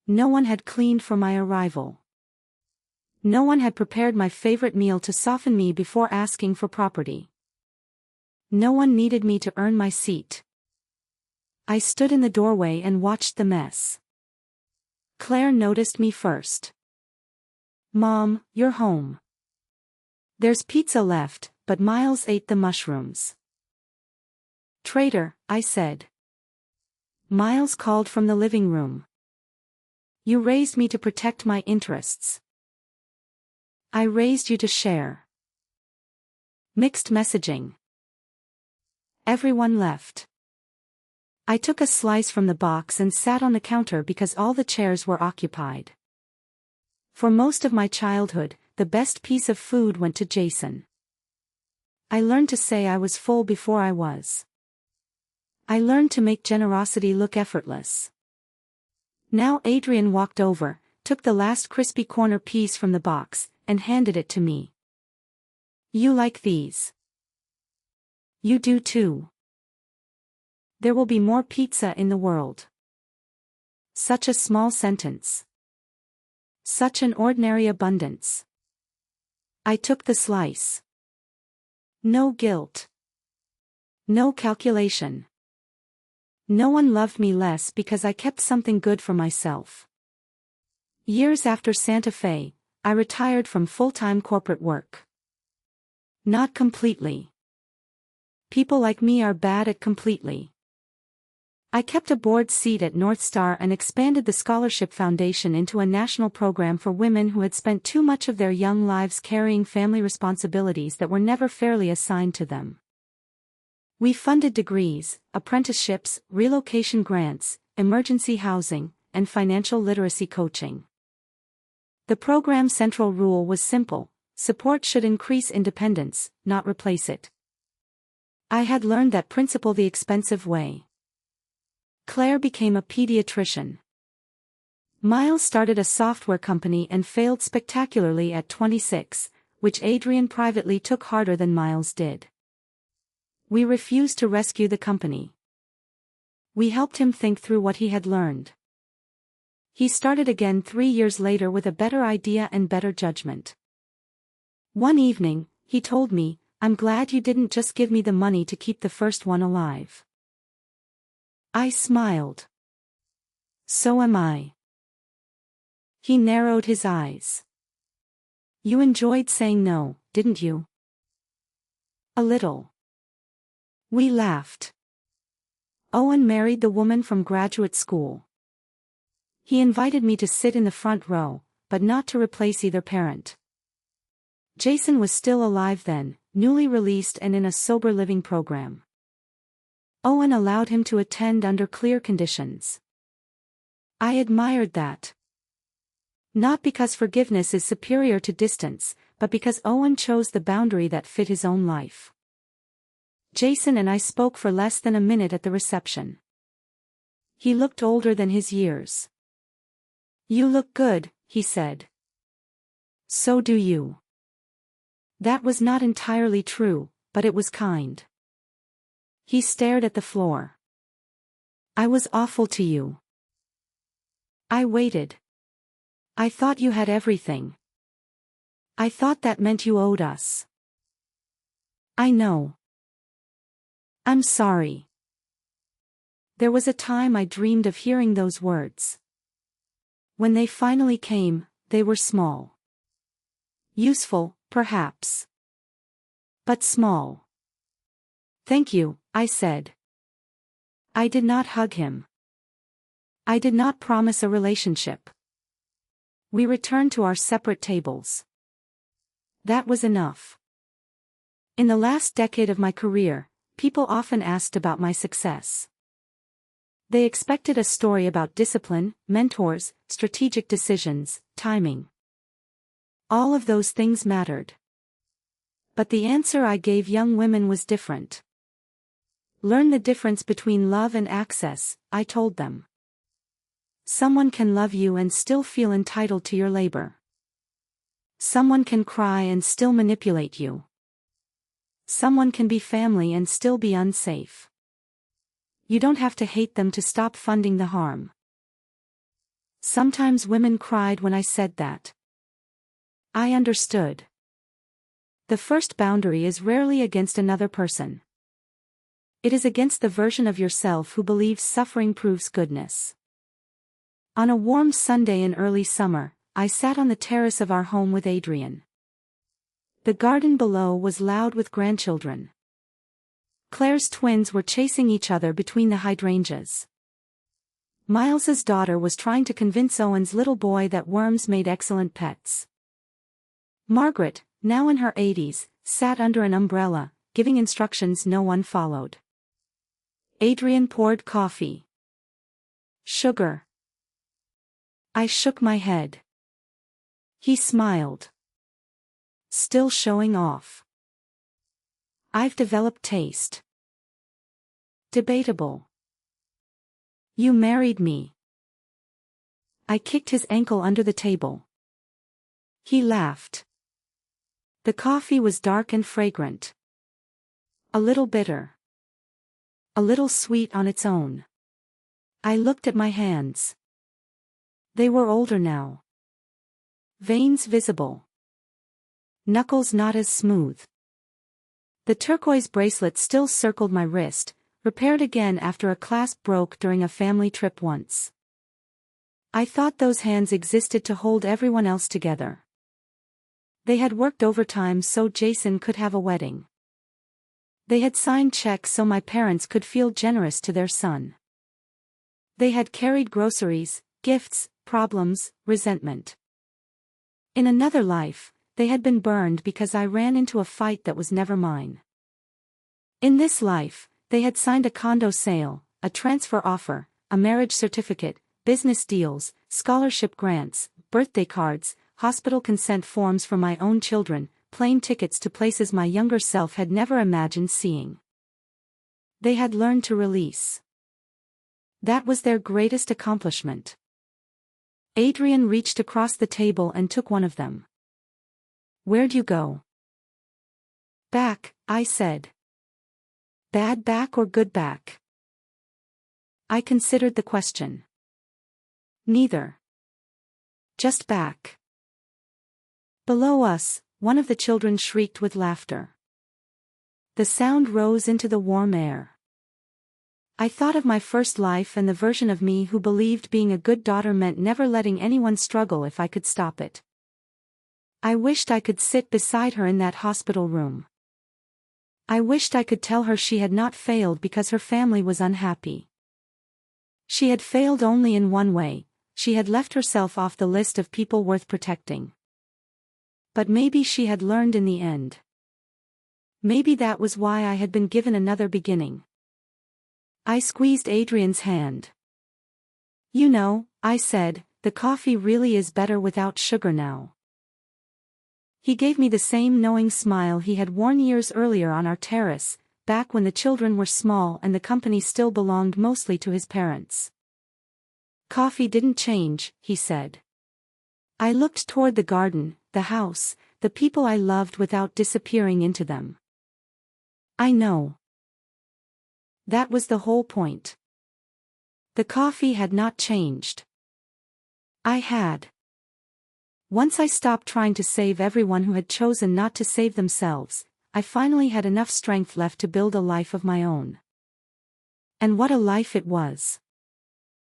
No one had cleaned for my arrival. No one had prepared my favorite meal to soften me before asking for property. No one needed me to earn my seat. I stood in the doorway and watched the mess. Claire noticed me first. "Mom, you're home. There's pizza left, but Miles ate the mushrooms." "Traitor," I said. Miles called from the living room. "You raised me to protect my interests. I raised you to share." Mixed messaging. Everyone left. I took a slice from the box and sat on the counter because all the chairs were occupied. For most of my childhood, the best piece of food went to Jason. I learned to say I was full before I was. I learned to make generosity look effortless. Now Adrian walked over, took the last crispy corner piece from the box, and handed it to me. "You like these. You do too. There will be more pizza in the world." Such a small sentence. Such an ordinary abundance. I took the slice. No guilt. No calculation. No one loved me less because I kept something good for myself. Years after Santa Fe, I retired from full-time corporate work. Not completely. People like me are bad at completely. I kept a board seat at North Star and expanded the Scholarship Foundation into a national program for women who had spent too much of their young lives carrying family responsibilities that were never fairly assigned to them. We funded degrees, apprenticeships, relocation grants, emergency housing, and financial literacy coaching. The program's central rule was simple: support should increase independence, not replace it. I had learned that principle the expensive way. Claire became a pediatrician. Miles started a software company and failed spectacularly at 26, which Adrian privately took harder than Miles did. We refused to rescue the company. We helped him think through what he had learned. He started again 3 years later with a better idea and better judgment. One evening, he told me, "I'm glad you didn't just give me the money to keep the first one alive." I smiled. "So am I." He narrowed his eyes. "You enjoyed saying no, didn't you?" A little. We laughed. Owen married the woman from graduate school. He invited me to sit in the front row, but not to replace either parent. Jason was still alive then, newly released and in a sober living program. Owen allowed him to attend under clear conditions. I admired that. Not because forgiveness is superior to distance, but because Owen chose the boundary that fit his own life. Jason and I spoke for less than a minute at the reception. He looked older than his years. "You look good," he said. "So do you." That was not entirely true, but it was kind. He stared at the floor. "I was awful to you." I waited. "I thought you had everything. I thought that meant you owed us." "I know. I'm sorry." There was a time I dreamed of hearing those words. When they finally came, they were small. Useful, perhaps. But small. "Thank you," I said. I did not hug him. I did not promise a relationship. We returned to our separate tables. That was enough. In the last decade of my career, people often asked about my success. They expected a story about discipline, mentors, strategic decisions, timing. All of those things mattered. But the answer I gave young women was different. Learn the difference between love and access, I told them. Someone can love you and still feel entitled to your labor. Someone can cry and still manipulate you. Someone can be family and still be unsafe. You don't have to hate them to stop funding the harm. Sometimes women cried when I said that. I understood. The first boundary is rarely against another person. It is against the version of yourself who believes suffering proves goodness. On a warm Sunday in early summer, I sat on the terrace of our home with Adrian. The garden below was loud with grandchildren. Claire's twins were chasing each other between the hydrangeas. Miles's daughter was trying to convince Owen's little boy that worms made excellent pets. Margaret, now in her 80s, sat under an umbrella, giving instructions no one followed. Adrian poured coffee. Sugar. I shook my head. He smiled. Still showing off. I've developed taste. Debatable. You married me. I kicked his ankle under the table. He laughed. The coffee was dark and fragrant. A little bitter. A little sweet on its own. I looked at my hands. They were older now. Veins visible. Knuckles not as smooth. The turquoise bracelet still circled my wrist, repaired again after a clasp broke during a family trip once. I thought those hands existed to hold everyone else together. They had worked overtime so Jason could have a wedding. They had signed checks so my parents could feel generous to their son. They had carried groceries, gifts, problems, resentment. In another life, they had been burned because I ran into a fight that was never mine. In this life, they had signed a condo sale, a transfer offer, a marriage certificate, business deals, scholarship grants, birthday cards, hospital consent forms for my own children, plane tickets to places my younger self had never imagined seeing. They had learned to release. That was their greatest accomplishment. Adrian reached across the table and took one of them. Where'd you go? Back, I said. Bad back or good back? I considered the question. Neither. Just back. Below us, one of the children shrieked with laughter. The sound rose into the warm air. I thought of my first life and the version of me who believed being a good daughter meant never letting anyone struggle if I could stop it. I wished I could sit beside her in that hospital room. I wished I could tell her she had not failed because her family was unhappy. She had failed only in one way: she had left herself off the list of people worth protecting. But maybe she had learned in the end. Maybe that was why I had been given another beginning. I squeezed Adrian's hand. You know, I said, the coffee really is better without sugar now. He gave me the same knowing smile he had worn years earlier on our terrace, back when the children were small and the company still belonged mostly to his parents. Coffee didn't change, he said. I looked toward the garden, the house, the people I loved without disappearing into them. I know. That was the whole point. The coffee had not changed. I had. Once I stopped trying to save everyone who had chosen not to save themselves, I finally had enough strength left to build a life of my own. And what a life it was.